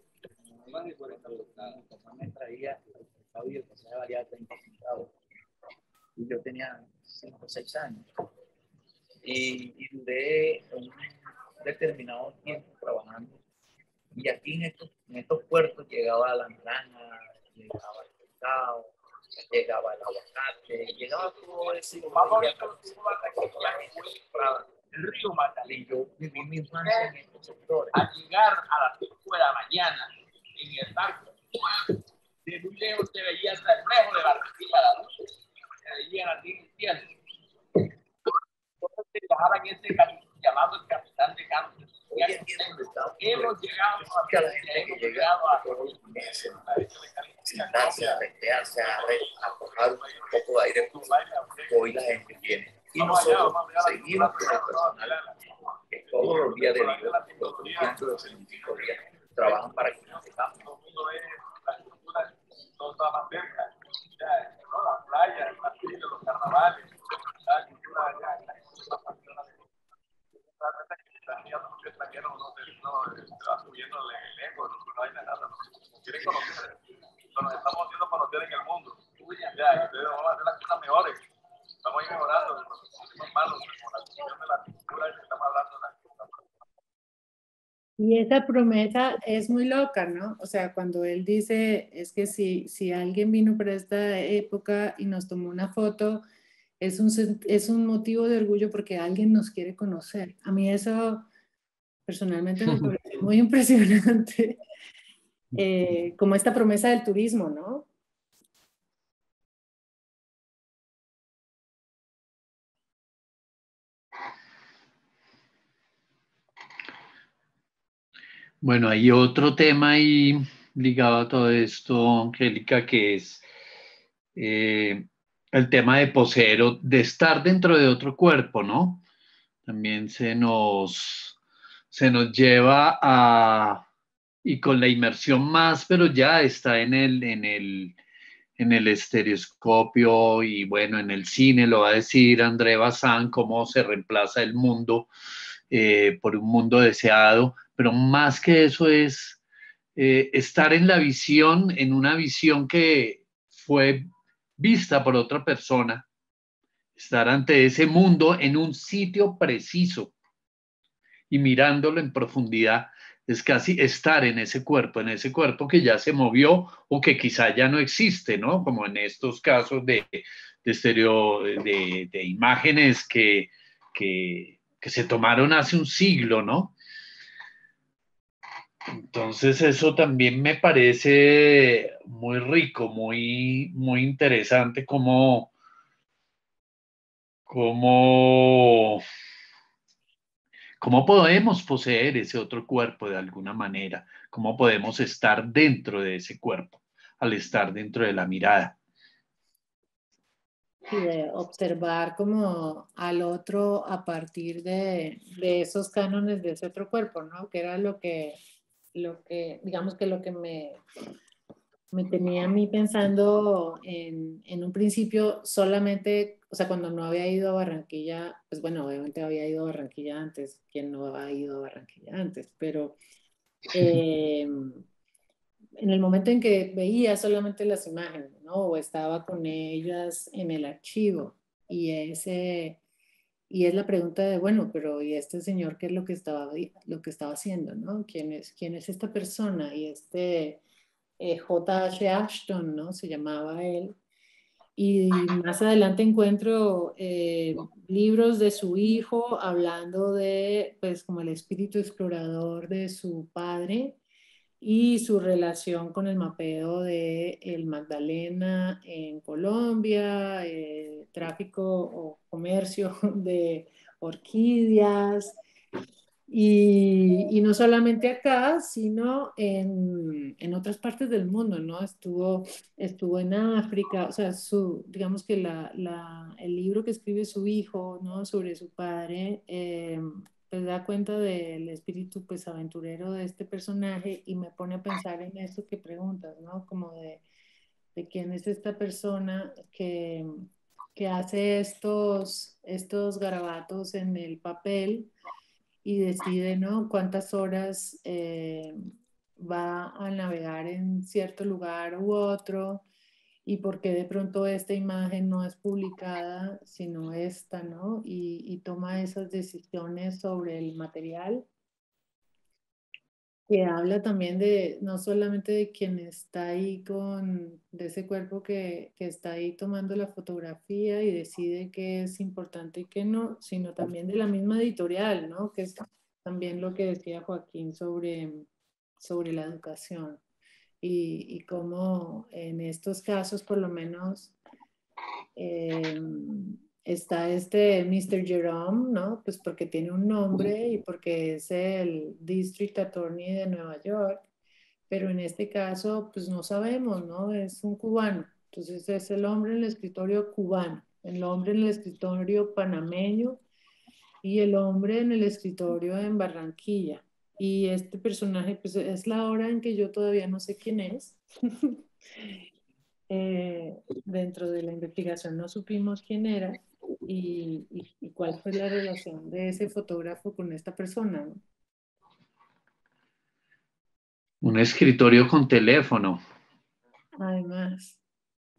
40 personas. Mi papá me traía el cabello que se valía 30 centavos. Y yo tenía 5 o 6 años. Y duré un determinado tiempo trabajando. Y aquí en estos puertos llegaba la naranja, llegaba el pescado, llegaba el aguacate, llegaba todo ese. Vamos a ver cómo la gente compraba el río Magdalena. Y yo viví mi infancia en estos sectores. Al llegar a las 5 de la mañana en el barco, de muy lejos se veía el reflejo de Barranquilla a la luz. Se veían así en el cielo. Entonces bajaban ese camino llamado el capitán de cambio. Hemos llegado a la gente que llega todos los meses a sentarse, a recrearse, a coger un poco de aire puro. Hoy la gente viene. Y nosotros seguimos con el personal que todos los días de vida, los 365 días, trabajan para que nos tengamos. Todo el mundo ve la cultura, todo está más cerca. Las playas, las fiestas, los carnavales, la cultura allá, la cultura extranjero no se va subiendo el ego, no hay nada, no quieren conocer, pero nos estamos haciendo conocer en el mundo. Ya, entonces vamos a hacer las cosas mejores, estamos ahí mejorando, los son malos, como la cuestión de la cultura que estamos hablando de la cultura. Y esa promesa es muy loca, ¿no? O sea, cuando él dice, es que si alguien vino para esta época y nos tomó una foto, es un motivo de orgullo porque alguien nos quiere conocer. A mí eso personalmente me parece muy impresionante, como esta promesa del turismo, ¿no? Bueno, hay otro tema ahí ligado a todo esto, Angélica, que es el tema de poseer, de estar dentro de otro cuerpo, ¿no? También se nos lleva a, y con la inmersión más, pero ya está en el estereoscopio y bueno, en el cine, lo va a decir André Bazin, cómo se reemplaza el mundo por un mundo deseado, pero más que eso es estar en la visión, en una visión que fue vista por otra persona, estar ante ese mundo en un sitio preciso y mirándolo en profundidad, es casi estar en ese cuerpo que ya se movió o que quizá ya no existe, ¿no? Como en estos casos de imágenes que se tomaron hace un siglo, ¿no? Entonces eso también me parece muy rico, muy, muy interesante cómo podemos poseer ese otro cuerpo de alguna manera, cómo podemos estar dentro de ese cuerpo al estar dentro de la mirada. y de observar como al otro a partir de esos cánones de ese otro cuerpo, ¿no? Que era digamos que lo que me tenía a mí pensando en un principio solamente, o sea, cuando no había ido a Barranquilla, pues bueno, obviamente había ido a Barranquilla antes, ¿quién no ha ido a Barranquilla antes? Pero en el momento en que veía solamente las imágenes, ¿no? O estaba con ellas en el archivo y es la pregunta de, bueno, pero ¿y este señor qué es lo que estaba haciendo, ¿no? ¿Quién es esta persona? Y J.H. Ashton, ¿no? Se llamaba él. Y más adelante encuentro libros de su hijo hablando de, pues, como el espíritu explorador de su padre y su relación con el mapeo de el Magdalena en Colombia, tráfico o comercio de orquídeas, y no solamente acá, sino en otras partes del mundo, ¿no? Estuvo en África, o sea, digamos que el libro que escribe su hijo, ¿no? Sobre su padre, pues da cuenta del espíritu, pues, aventurero de este personaje y me pone a pensar en esto que preguntas, ¿no? Como de quién es esta persona que hace estos garabatos en el papel y decide, ¿no? Cuántas horas va a navegar en cierto lugar u otro y por qué de pronto esta imagen no es publicada, sino esta, ¿no? Y toma esas decisiones sobre el material, que habla también de, no solamente de quien está ahí de ese cuerpo que está ahí tomando la fotografía y decide qué es importante y qué no, sino también de la misma editorial, ¿no? Que es también lo que decía Joaquín sobre la educación y cómo en estos casos, por lo menos, eh, está este Mr. Jerome, ¿no? Pues porque tiene un nombre y porque es el District Attorney de Nueva York, pero en este caso, pues no sabemos, ¿no? Es un cubano, entonces es el hombre en el escritorio cubano, el hombre en el escritorio panameño y el hombre en el escritorio en Barranquilla. Y este personaje, pues es la hora en que yo todavía no sé quién es. Dentro de la investigación no supimos quién era y cuál fue la relación de ese fotógrafo con esta persona, ¿no? Un escritorio con teléfono. Además,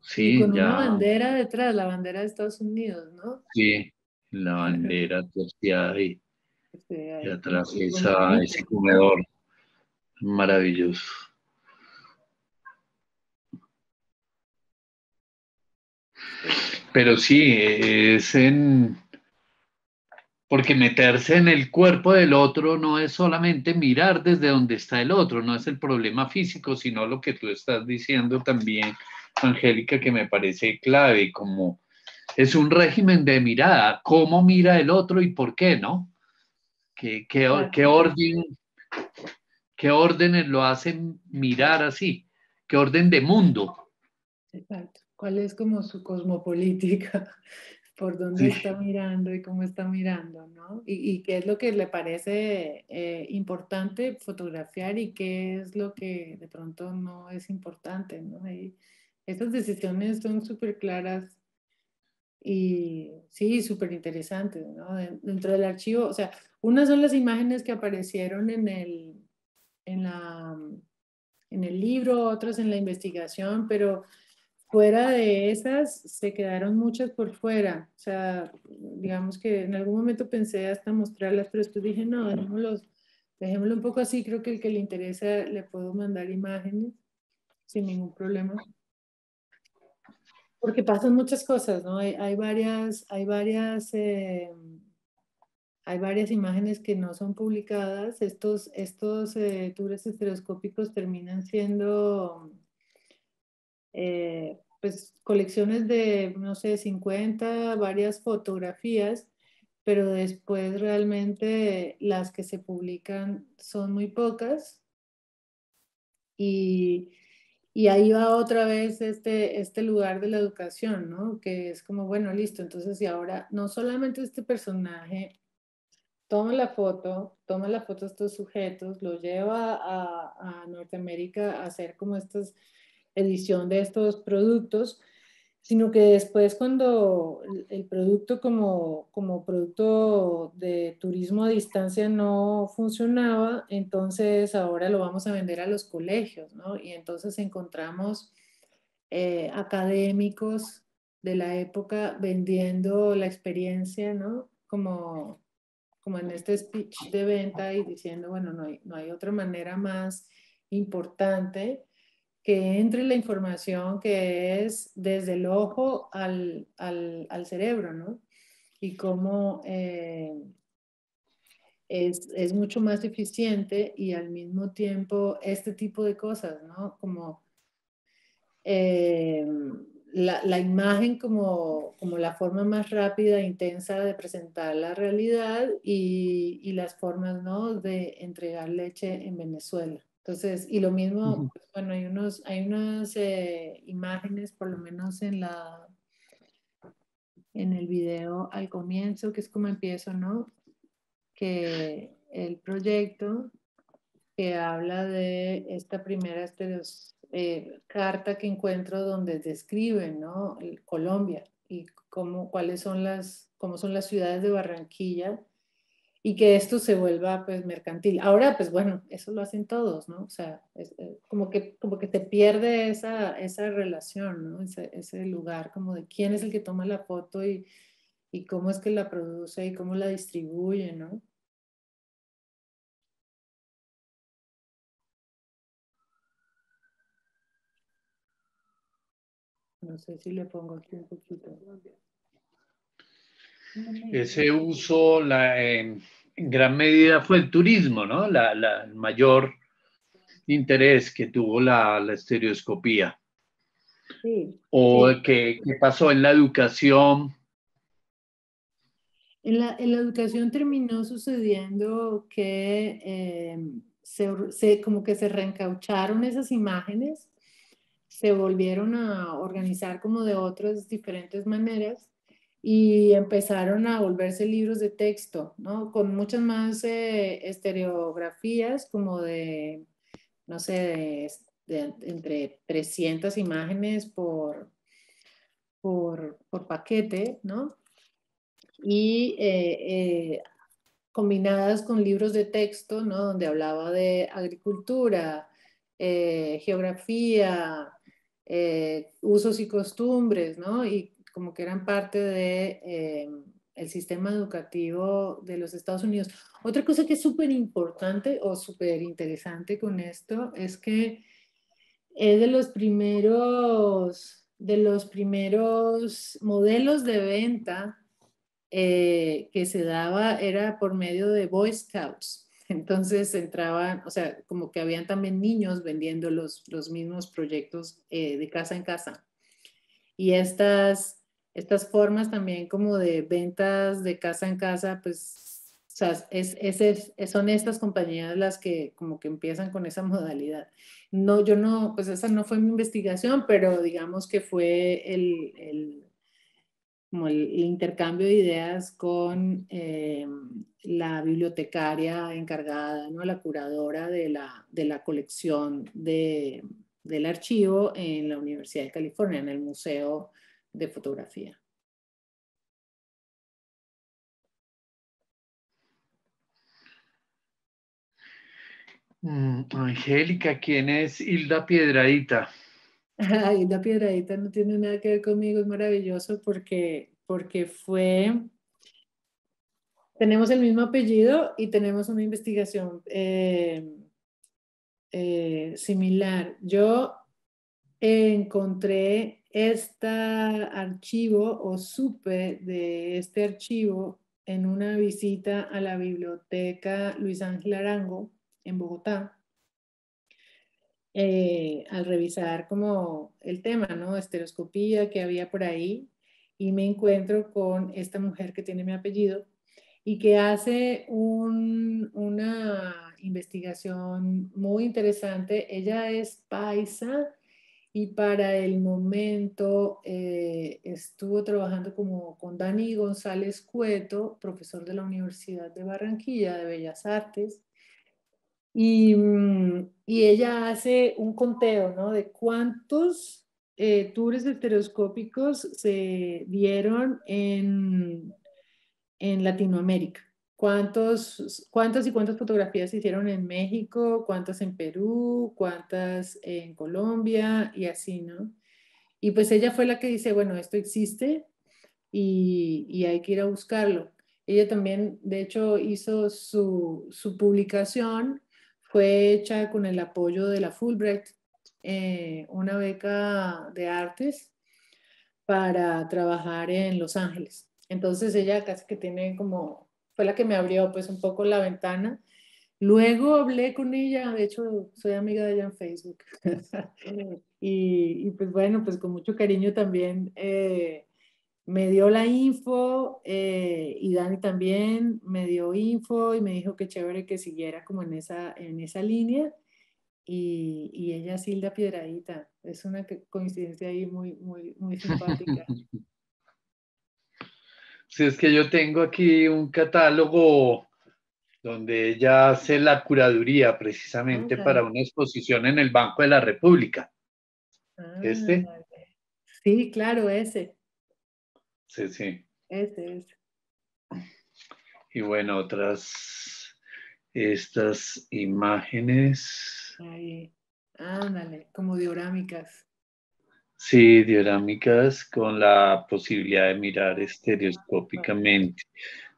y Sí, con una ya, bandera detrás, la bandera de Estados Unidos, ¿no? sí, la bandera terciada y Ahí como atrás muy bonito. ese comedor maravilloso. Pero sí, porque meterse en el cuerpo del otro no es solamente mirar desde donde está el otro, no es el problema físico, sino lo que tú estás diciendo también, Angélica, que me parece clave, como es un régimen de mirada, cómo mira el otro y por qué, ¿no? ¿Qué Exacto, orden, qué órdenes lo hacen mirar así? ¿Qué orden de mundo? exacto. ¿Cuál es como su cosmopolítica? ¿Por dónde Sí. está mirando y cómo está mirando, ¿no? Y qué es lo que le parece importante fotografiar y qué es lo que de pronto no es importante, ¿no? Y estas decisiones son súper claras y sí, súper interesantes, ¿no? Dentro del archivo, o sea, unas son las imágenes que aparecieron en la, en el libro, otras en la investigación, pero fuera de esas, se quedaron muchas por fuera. O sea, digamos que en algún momento pensé hasta mostrarlas, pero después dije, no, dejémoslo un poco así. Creo que el que le interesa le puedo mandar imágenes sin ningún problema. Porque pasan muchas cosas, ¿no? Hay varias imágenes que no son publicadas. Estos tours estereoscópicos terminan siendo pues colecciones de, no sé, 50, varias fotografías, pero después realmente las que se publican son muy pocas y, Y ahí va otra vez este lugar de la educación, ¿no? Que es como, bueno, listo, entonces y ahora no solamente este personaje toma la foto de estos sujetos, lo lleva a Norteamérica a hacer como esta edición de estos productos, sino que después cuando el producto como producto de turismo a distancia no funcionaba, entonces ahora lo vamos a vender a los colegios, ¿no? Y entonces encontramos académicos de la época vendiendo la experiencia, ¿no? Como en este speech de venta y diciendo, bueno, no hay otra manera más importante que entre la información que es desde el ojo al cerebro, ¿no? Y cómo es mucho más eficiente y al mismo tiempo este tipo de cosas, ¿no? Como la imagen como la forma más rápida e intensa de presentar la realidad y las formas, ¿no? De entregar leche en Venezuela. Entonces, y lo mismo, pues, bueno, hay unas imágenes, por lo menos en el video al comienzo, que es como empiezo, ¿no? Que el proyecto que habla de esta primera carta que encuentro donde describen, ¿no? Colombia y cómo son las ciudades de Barranquilla y que esto se vuelva pues mercantil. Ahora pues bueno, eso lo hacen todos, ¿no? O sea, como que te pierde esa relación, ¿no? Ese lugar como de quién es el que toma la foto y cómo es que la produce y cómo la distribuye, ¿no? No sé si le pongo aquí un poquito. Ese uso en gran medida fue el turismo, ¿no? El mayor interés que tuvo la estereoscopía. Sí, ¿O sí. qué pasó en la educación? En la educación terminó sucediendo que como que se reencaucharon esas imágenes, se volvieron a organizar como de otras diferentes maneras y empezaron a volverse libros de texto, ¿no? Con muchas más estereografías como de, no sé, entre 300 imágenes por paquete, ¿no? Y combinadas con libros de texto, ¿no? Donde hablaba de agricultura, geografía, usos y costumbres, ¿no? Y como que eran parte de el sistema educativo de los Estados Unidos. Otra cosa que es súper importante o súper interesante con esto es que es de los primeros modelos de venta que se daba era por medio de Boy Scouts. Entonces entraban, o sea, como que habían también niños vendiendo los mismos proyectos de casa en casa. Y estas formas también como de ventas de casa en casa, pues, o sea, son estas compañías las que como que empiezan con esa modalidad. No, yo no, pues esa no fue mi investigación, pero digamos que fue como el intercambio de ideas con la bibliotecaria encargada, ¿no? La curadora de la colección del archivo en la Universidad de California, en el Museo de Fotografía. Angélica, ¿quién es Hilda Piedradita? Ay, la piedradita no tiene nada que ver conmigo, es maravilloso porque tenemos el mismo apellido y tenemos una investigación similar. Yo encontré este archivo o supe de este archivo en una visita a la biblioteca Luis Ángel Arango en Bogotá. Al revisar como el tema, ¿no? Estereoscopía que había por ahí y me encuentro con esta mujer que tiene mi apellido y que hace una investigación muy interesante. Ella es paisa y para el momento estuvo trabajando con Dani González Cueto, profesor de la Universidad de Barranquilla de Bellas Artes, y ella hace un conteo, ¿no? De cuántos tours estereoscópicos se dieron en Latinoamérica. ¿Cuántas y cuántas fotografías se hicieron en México? ¿Cuántas en Perú? ¿Cuántas en Colombia? Y así, ¿no? Y pues ella fue la que dice, bueno, esto existe y hay que ir a buscarlo. Ella también, de hecho, hizo su publicación, fue hecha con el apoyo de la Fulbright, una beca de artes para trabajar en Los Ángeles. Entonces ella casi que tiene como, fue la que me abrió pues un poco la ventana. Luego hablé con ella, de hecho soy amiga de ella en Facebook. Y pues bueno, pues con mucho cariño también me dio la info y Dani también me dio info y me dijo que chévere que siguiera como en esa línea. Y ella es Hilda Piedradita. Es una coincidencia ahí muy, muy, muy simpática. Si es que yo tengo aquí un catálogo donde ella hace la curaduría precisamente para Ah, una exposición en el Banco de la República. ¿Este? ah, sí, claro, ese, Sí, sí. ese. Y bueno, estas imágenes. Ahí, ándale, como diorámicas. Sí, diorámicas con la posibilidad de mirar estereoscópicamente,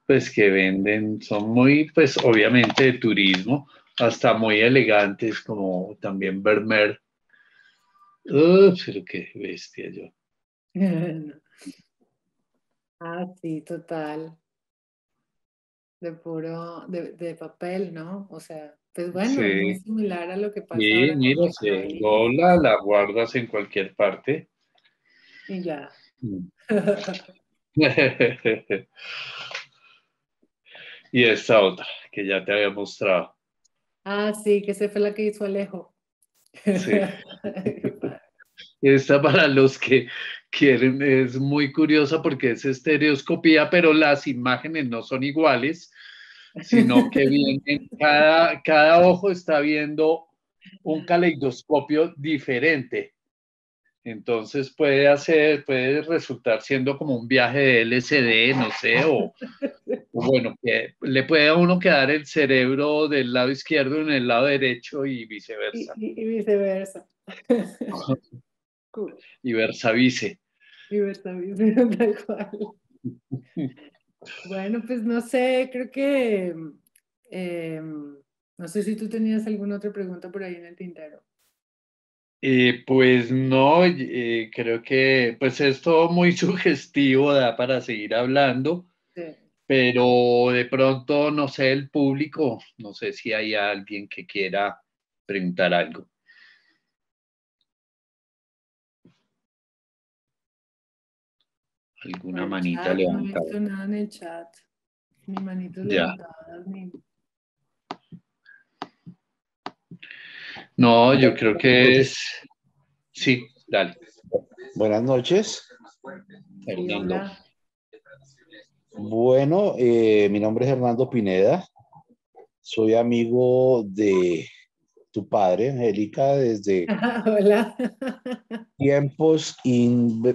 pues que venden, son muy, pues obviamente de turismo, hasta muy elegantes como también Vermeer. Pero qué bestia yo. Ah, sí, total. De puro, de papel, ¿no? O sea, pues bueno, muy Sí, similar a lo que pasa y ahora con mira, los se amarillos dobla, la guardas en cualquier parte. y ya. Y esta otra, que ya te había mostrado. Ah, sí, que esa fue la que hizo Alejo. Sí. Esta para los que quieren es muy curiosa porque es estereoscopía, pero las imágenes no son iguales, sino que vienen, cada ojo está viendo un caleidoscopio diferente. Entonces puede resultar siendo como un viaje de LSD, no sé, o bueno, que le puede a uno quedar el cerebro del lado izquierdo en el lado derecho y viceversa. Y viceversa. Cool. Y versa vice. Viceversa, tal cual. Bueno, pues no sé, creo que no sé si tú tenías alguna otra pregunta por ahí en el tintero. Pues no, creo que pues es todo muy sugestivo, da para seguir hablando, Sí. pero de pronto, no sé, el público, no sé si hay alguien que quiera preguntar algo. Alguna El manita chat, no he levantada. visto nada en el chat, ni manitos Ya. levantadas, ni... No, yo creo que es, sí, dale, Buenas noches. Sí, Fernando. hola. Bueno, mi nombre es Hernando Pineda. Soy amigo de tu padre, Angélica, desde Hola. tiempos,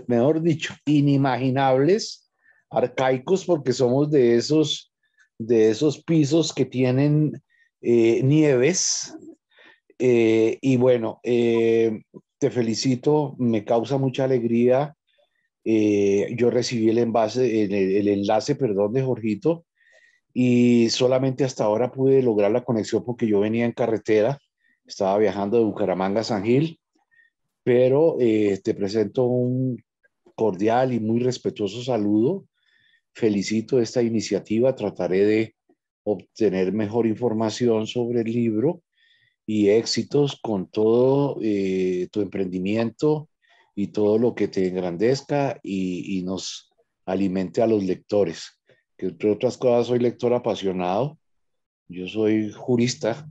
mejor dicho, inimaginables, arcaicos, porque somos de esos pisos que tienen nieves. Y bueno, te felicito, me causa mucha alegría. Yo recibí el enlace, perdón, de Jorgito, y solamente hasta ahora pude lograr la conexión porque yo venía en carretera, estaba viajando de Bucaramanga a San Gil, pero te presento un cordial y muy respetuoso saludo. Felicito esta iniciativa, trataré de obtener mejor información sobre el libro y éxitos con todo tu emprendimiento y todo lo que te engrandezca y nos alimente a los lectores. Que entre otras cosas soy lector apasionado, yo soy jurista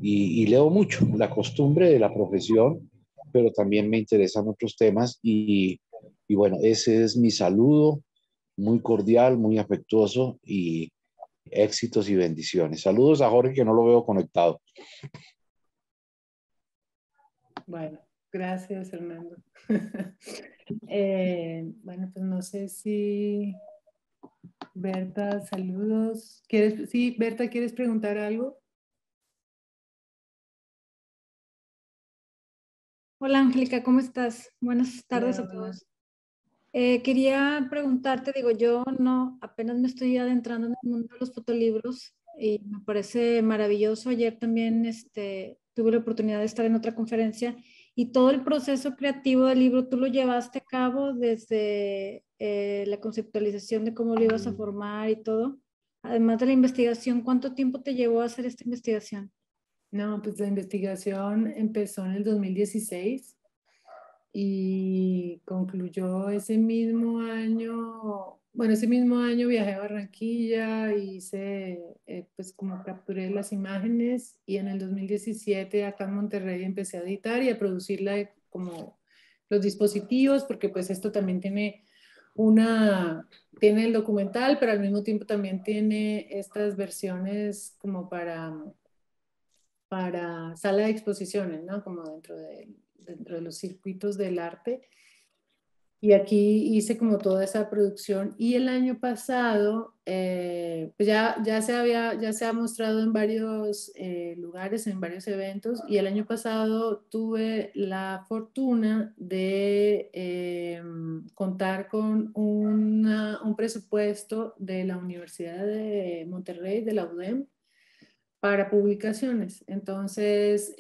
y leo mucho. La costumbre de la profesión pero también me interesan otros temas y bueno, ese es mi saludo, muy cordial, muy afectuoso y éxitos y bendiciones. Saludos a Jorge, que no lo veo conectado. Bueno, gracias, Fernando. Bueno, pues no sé si Berta, saludos. Sí, Berta, ¿quieres preguntar algo? Hola Angélica, ¿cómo estás? Buenas tardes Hola, a hola. todos. Quería preguntarte, digo, yo no, apenas me estoy adentrando en el mundo de los fotolibros y me parece maravilloso. Ayer también tuve la oportunidad de estar en otra conferencia y todo el proceso creativo del libro tú lo llevaste a cabo desde la conceptualización de cómo lo ibas a formar y todo. Además de la investigación, ¿cuánto tiempo te llevó a hacer esta investigación? No, pues la investigación empezó en el 2016 y concluyó ese mismo año. Bueno, ese mismo año viajé a Barranquilla, hice, pues como capturé las imágenes y en el 2017 acá en Monterrey empecé a editar y a producirla como los dispositivos, porque pues esto también tiene el documental, pero al mismo tiempo también tiene estas versiones como para sala de exposiciones, ¿no? Como dentro de los circuitos del arte. Y aquí hice como toda esa producción. Y el año pasado, pues ya se ha mostrado en varios lugares, en varios eventos. Y el año pasado tuve la fortuna de contar con un presupuesto de la Universidad de Monterrey, de la UDEM, para publicaciones. Entonces,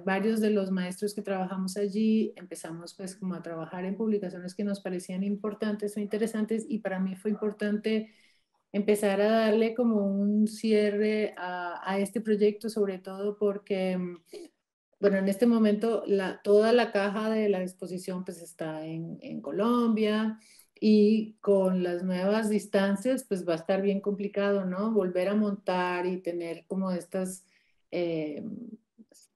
varios de los maestros que trabajamos allí empezamos pues como a trabajar en publicaciones que nos parecían importantes o interesantes y para mí fue importante empezar a darle como un cierre a este proyecto, sobre todo porque, bueno, en este momento toda la caja de la exposición pues está en Colombia y con las nuevas distancias pues va a estar bien complicado, ¿no? Volver a montar y tener como estas eh,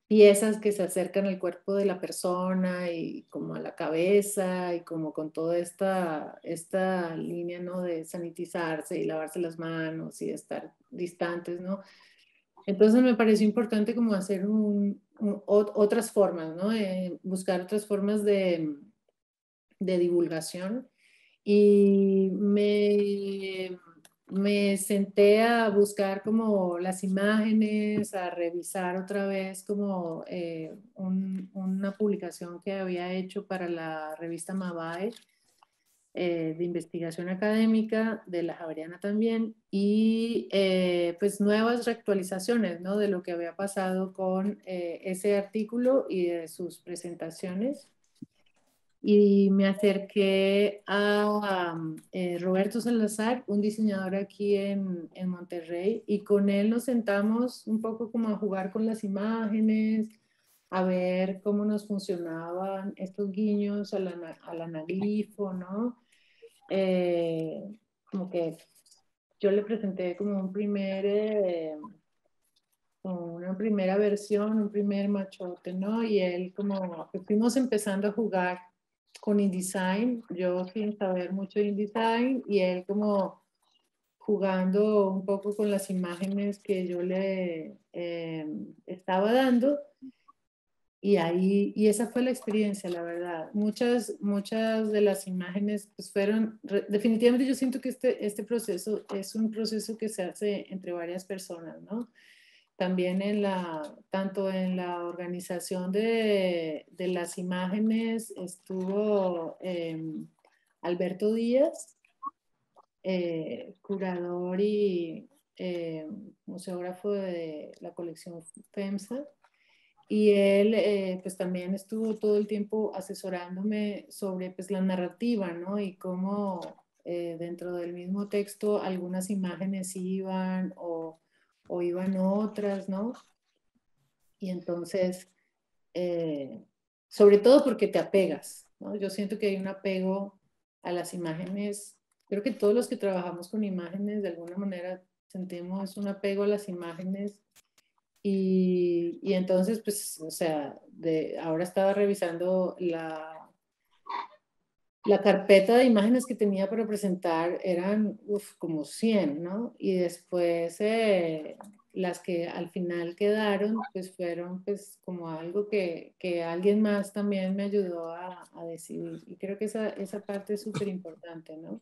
piezas que se acercan al cuerpo de la persona y como a la cabeza y como con toda esta línea, ¿no? De sanitizarse y lavarse las manos y estar distantes, ¿no? Entonces me pareció importante como hacer otras formas, ¿no? Buscar otras formas de divulgación y me senté a buscar como las imágenes, a revisar otra vez como una publicación que había hecho para la revista Mabae, de investigación académica, de la Javeriana también, y pues nuevas reactualizaciones, ¿no? De lo que había pasado con ese artículo y de sus presentaciones. Y me acerqué a Roberto Salazar, un diseñador aquí en Monterrey, y con él nos sentamos un poco como a jugar con las imágenes, a ver cómo nos funcionaban estos guiños al anaglifo, ¿no? Como que yo le presenté como como una primera versión, un primer machote, ¿no? Y él como que fuimos empezando a jugar con InDesign, yo sin saber mucho de InDesign, y él como jugando un poco con las imágenes que yo le estaba dando. Y esa fue la experiencia, la verdad. Muchas de las imágenes pues definitivamente yo siento que este proceso es un proceso que se hace entre varias personas, ¿no? También tanto en la organización de las imágenes estuvo Alberto Díaz, curador y museógrafo de la colección FEMSA. Y él pues también estuvo todo el tiempo asesorándome sobre pues la narrativa, ¿no? Y cómo dentro del mismo texto algunas imágenes iban o iban otras, ¿no? Y entonces, sobre todo porque te apegas, ¿no? Yo siento que hay un apego a las imágenes. Creo que todos los que trabajamos con imágenes de alguna manera sentimos un apego a las imágenes y entonces, pues, o sea, ahora estaba revisando la carpeta de imágenes que tenía para presentar, eran como 100, ¿no? Y después las que al final quedaron, pues fueron pues como algo que alguien más también me ayudó a decidir. Y creo que esa parte es súper importante, ¿no?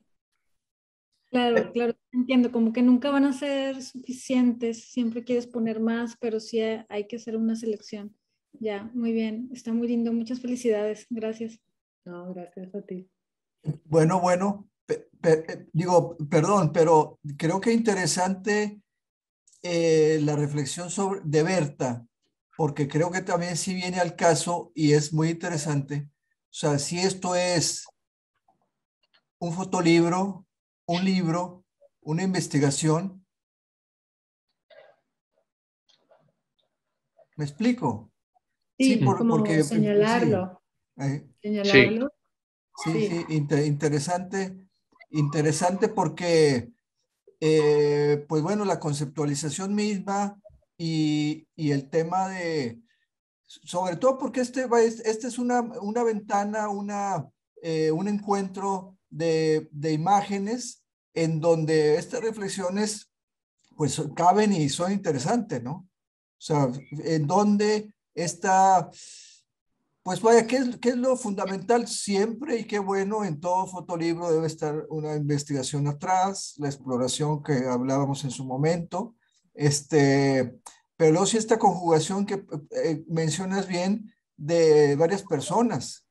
Claro, claro, entiendo, como que nunca van a ser suficientes, siempre quieres poner más, pero sí hay que hacer una selección. Ya, muy bien, está muy lindo, muchas felicidades, gracias. No, gracias a ti. Bueno, digo, perdón, pero creo que interesante la reflexión de Berta, porque creo que también sí viene al caso y es muy interesante. O sea, si esto es un fotolibro, un libro, una investigación, ¿me explico? Sí, Sí, como porque sí, señalarlo. eh, Sí. Señalarlo. sí, interesante porque pues bueno, la conceptualización misma y el tema sobre todo porque este es una ventana, un encuentro de imágenes en donde estas reflexiones pues caben y son interesantes, ¿no? O sea, en donde está, pues vaya, qué es lo fundamental siempre y qué bueno en todo fotolibro debe estar una investigación atrás, la exploración que hablábamos en su momento, pero luego sí esta conjugación que mencionas bien de varias personas,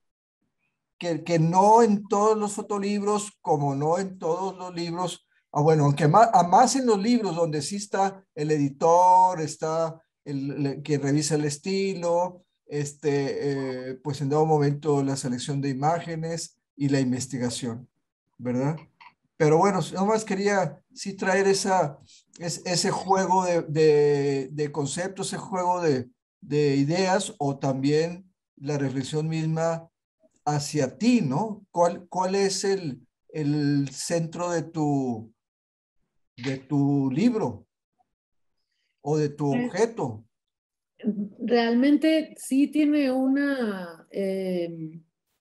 que no en todos los fotolibros, como no en todos los libros, bueno, aunque más en los libros donde sí está el editor, está que revisa el estilo, pues en dado momento la selección de imágenes y la investigación, ¿verdad? Pero bueno, nomás quería sí traer ese juego de conceptos, ese juego de ideas o también la reflexión misma hacia ti, ¿no? ¿Cuál es el centro de tu libro o de tu Pues, objeto? realmente sí tiene una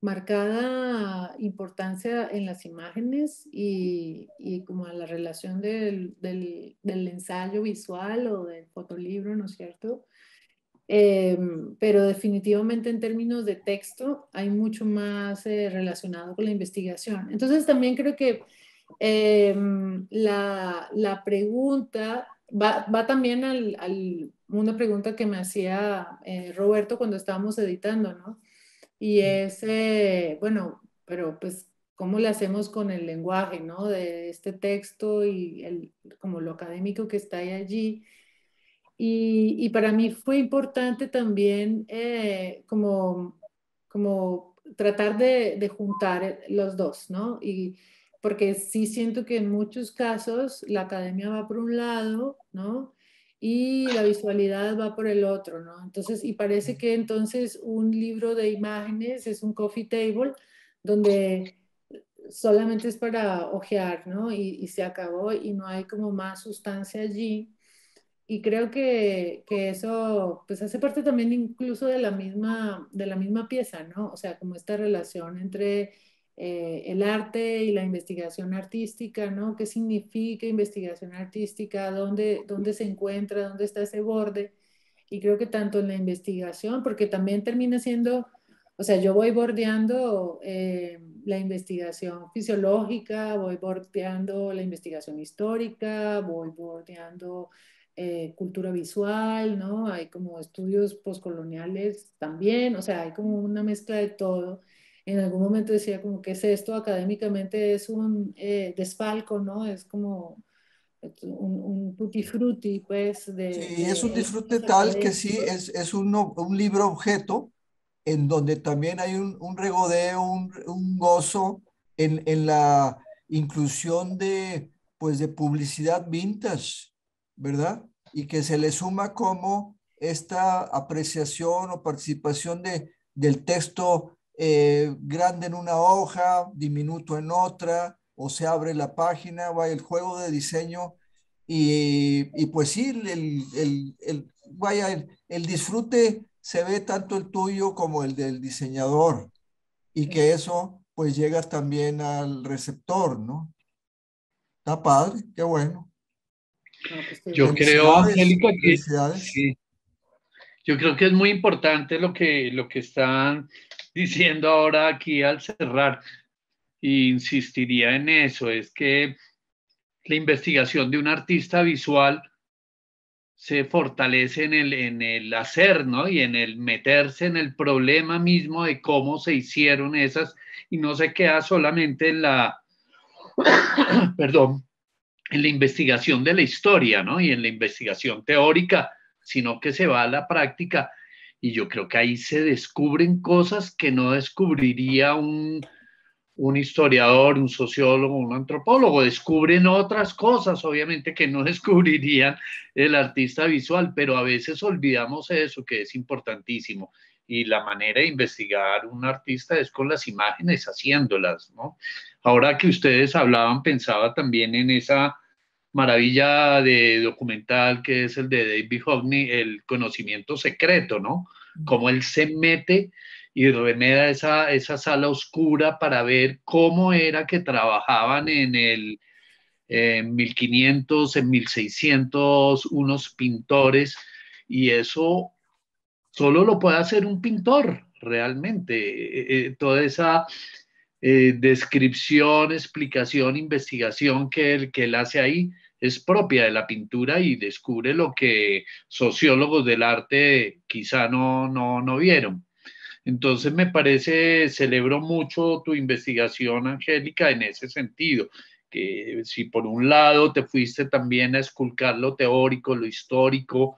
marcada importancia en las imágenes y como a la relación del ensayo visual o del fotolibro, ¿no es cierto? Pero definitivamente en términos de texto hay mucho más relacionado con la investigación. Entonces también creo que la pregunta va también una pregunta que me hacía Roberto cuando estábamos editando, ¿no? Y es, bueno, pero pues, ¿cómo le hacemos con el lenguaje, ¿no? De este texto y como lo académico que está ahí allí. Y para mí fue importante también como tratar de juntar los dos, ¿no? Y porque sí siento que en muchos casos la academia va por un lado, ¿no? Y la visualidad va por el otro, ¿no? Entonces, y parece que entonces un libro de imágenes es un coffee table donde solamente es para hojear, ¿no? Y se acabó y no hay como más sustancia allí. Y creo que eso pues hace parte también incluso de la misma pieza, ¿no? O sea, como esta relación entre el arte y la investigación artística, ¿no? ¿Qué significa investigación artística? ¿Dónde se encuentra? ¿Dónde está ese borde? Y creo que tanto en la investigación, porque también termina siendo, o sea, yo voy bordeando la investigación fisiológica, voy bordeando la investigación histórica, voy bordeando cultura visual, ¿no? Hay como estudios postcoloniales también, o sea, hay como una mezcla de todo. En algún momento decía como, ¿qué es esto? Académicamente es un desfalco, ¿no? Es como un tutti frutti, pues, Sí, de es un disfrute elementos tal que sí, académicos. es un libro objeto en donde también hay un regodeo, un gozo en la inclusión pues de publicidad vintage, ¿verdad? Y que se le suma como esta apreciación o participación del texto grande en una hoja, diminuto en otra, o se abre la página, va el juego de diseño y pues sí, vaya, el disfrute se ve tanto el tuyo como el del diseñador y que eso pues llega también al receptor, ¿no? Está padre, qué bueno. No, pues sí. Yo creo, Felicidades, Angélica, que felicidades. sí. Yo creo que es muy importante lo que están diciendo ahora aquí al cerrar. E insistiría en eso, es que la investigación de un artista visual se fortalece en el hacer, ¿no? Y en el meterse en el problema mismo de cómo se hicieron esas, y no se queda solamente en la, perdón, en la investigación de la historia, ¿no? Y en la investigación teórica, sino que se va a la práctica. Y yo creo que ahí se descubren cosas que no descubriría un historiador, un sociólogo, un antropólogo. Descubren otras cosas, obviamente, que no descubrirían el artista visual, pero a veces olvidamos eso, que es importantísimo. Y la manera de investigar un artista es con las imágenes, haciéndolas, ¿no? Ahora que ustedes hablaban, pensaba también en esa maravilla de documental que es el de David Hockney, El conocimiento secreto, ¿no? Cómo él se mete y remeda esa sala oscura para ver cómo era que trabajaban en el 1500, en 1600, unos pintores, y eso solo lo puede hacer un pintor, realmente. Toda esa descripción, explicación, investigación que él hace ahí es propia de la pintura y descubre lo que sociólogos del arte quizá no vieron. Entonces me parece, celebro mucho tu investigación, Angélica, en ese sentido, que si por un lado te fuiste también a esculcar lo teórico, lo histórico,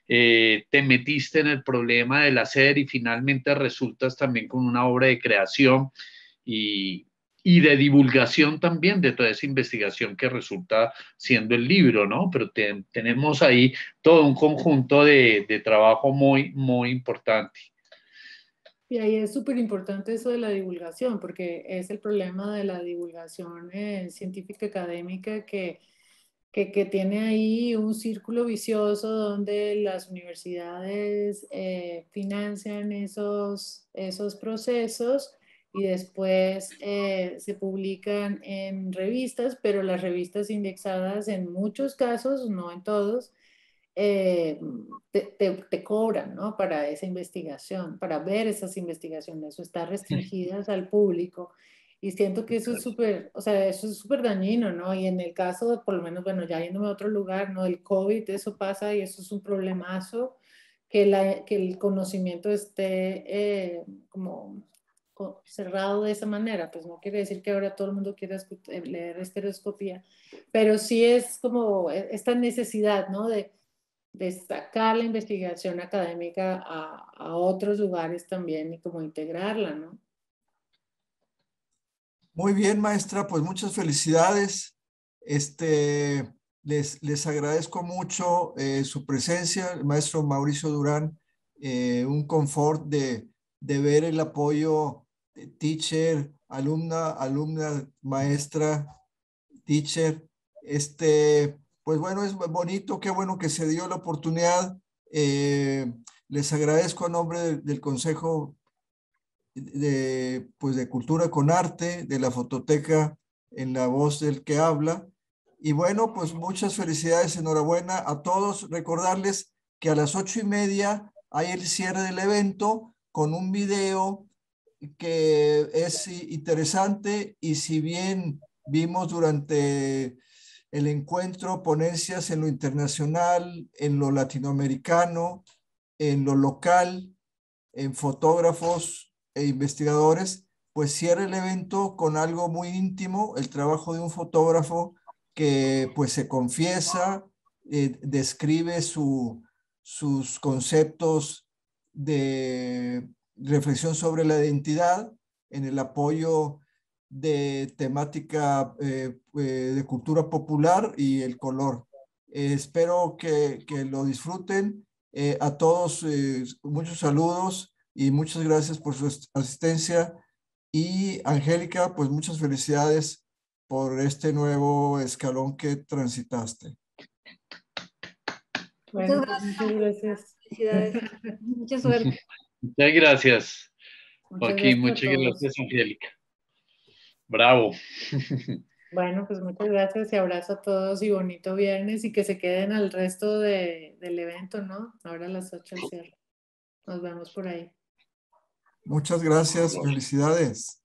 te metiste en el problema del hacer y finalmente resultas también con una obra de creación y, y de divulgación también de toda esa investigación que resulta siendo el libro, ¿no? Pero tenemos ahí todo un conjunto de trabajo muy, muy importante. Y ahí es súper importante eso de la divulgación, porque es el problema de la divulgación científica académica que tiene ahí un círculo vicioso donde las universidades financian esos procesos y después se publican en revistas, pero las revistas indexadas en muchos casos, no en todos, te cobran, ¿no? Para esa investigación, para ver esas investigaciones, o están restringidas al público. Y siento que eso es súper, o sea, eso es súper dañino, ¿no? Y en el caso, por lo menos, bueno, ya yéndome a otro lugar, ¿no? El COVID, eso pasa y eso es un problemazo, que el conocimiento esté como cerrado de esa manera. Pues no quiere decir que ahora todo el mundo quiera leer estereoscopía, pero sí es como esta necesidad, ¿no? De sacar la investigación académica a otros lugares también y como integrarla, ¿no? Muy bien, maestra, pues muchas felicidades. Les agradezco mucho su presencia, el maestro Mauricio Durán, un confort de ver el apoyo de teacher, alumna, maestra, teacher. Pues bueno, es bonito, qué bueno que se dio la oportunidad. Les agradezco a nombre del Consejo pues de Cultura con Arte, de la Fototeca en la voz del que habla. Y bueno, pues muchas felicidades, enhorabuena a todos. Recordarles que a las 8:30 hay el cierre del evento con un video que es interesante, y si bien vimos durante el encuentro ponencias en lo internacional, en lo latinoamericano, en lo local, en fotógrafos e investigadores, pues cierra el evento con algo muy íntimo, el trabajo de un fotógrafo que pues se confiesa, describe sus conceptos de reflexión sobre la identidad en el apoyo de temática de cultura popular y el color. Espero que lo disfruten. A todos, muchos saludos y muchas gracias por su asistencia. Y Angélica, pues muchas felicidades por este nuevo escalón que transitaste. Bueno, pues muchas gracias. Felicidades. Mucha suerte. Muchas gracias, Muchas Joaquín. gracias a Muchas todos. gracias, Angélica. Bravo. Bueno, pues muchas gracias y abrazo a todos y bonito viernes y que se queden al resto del evento, ¿no? Ahora a las 8 al cierre. Nos vemos por ahí. Muchas gracias. Felicidades.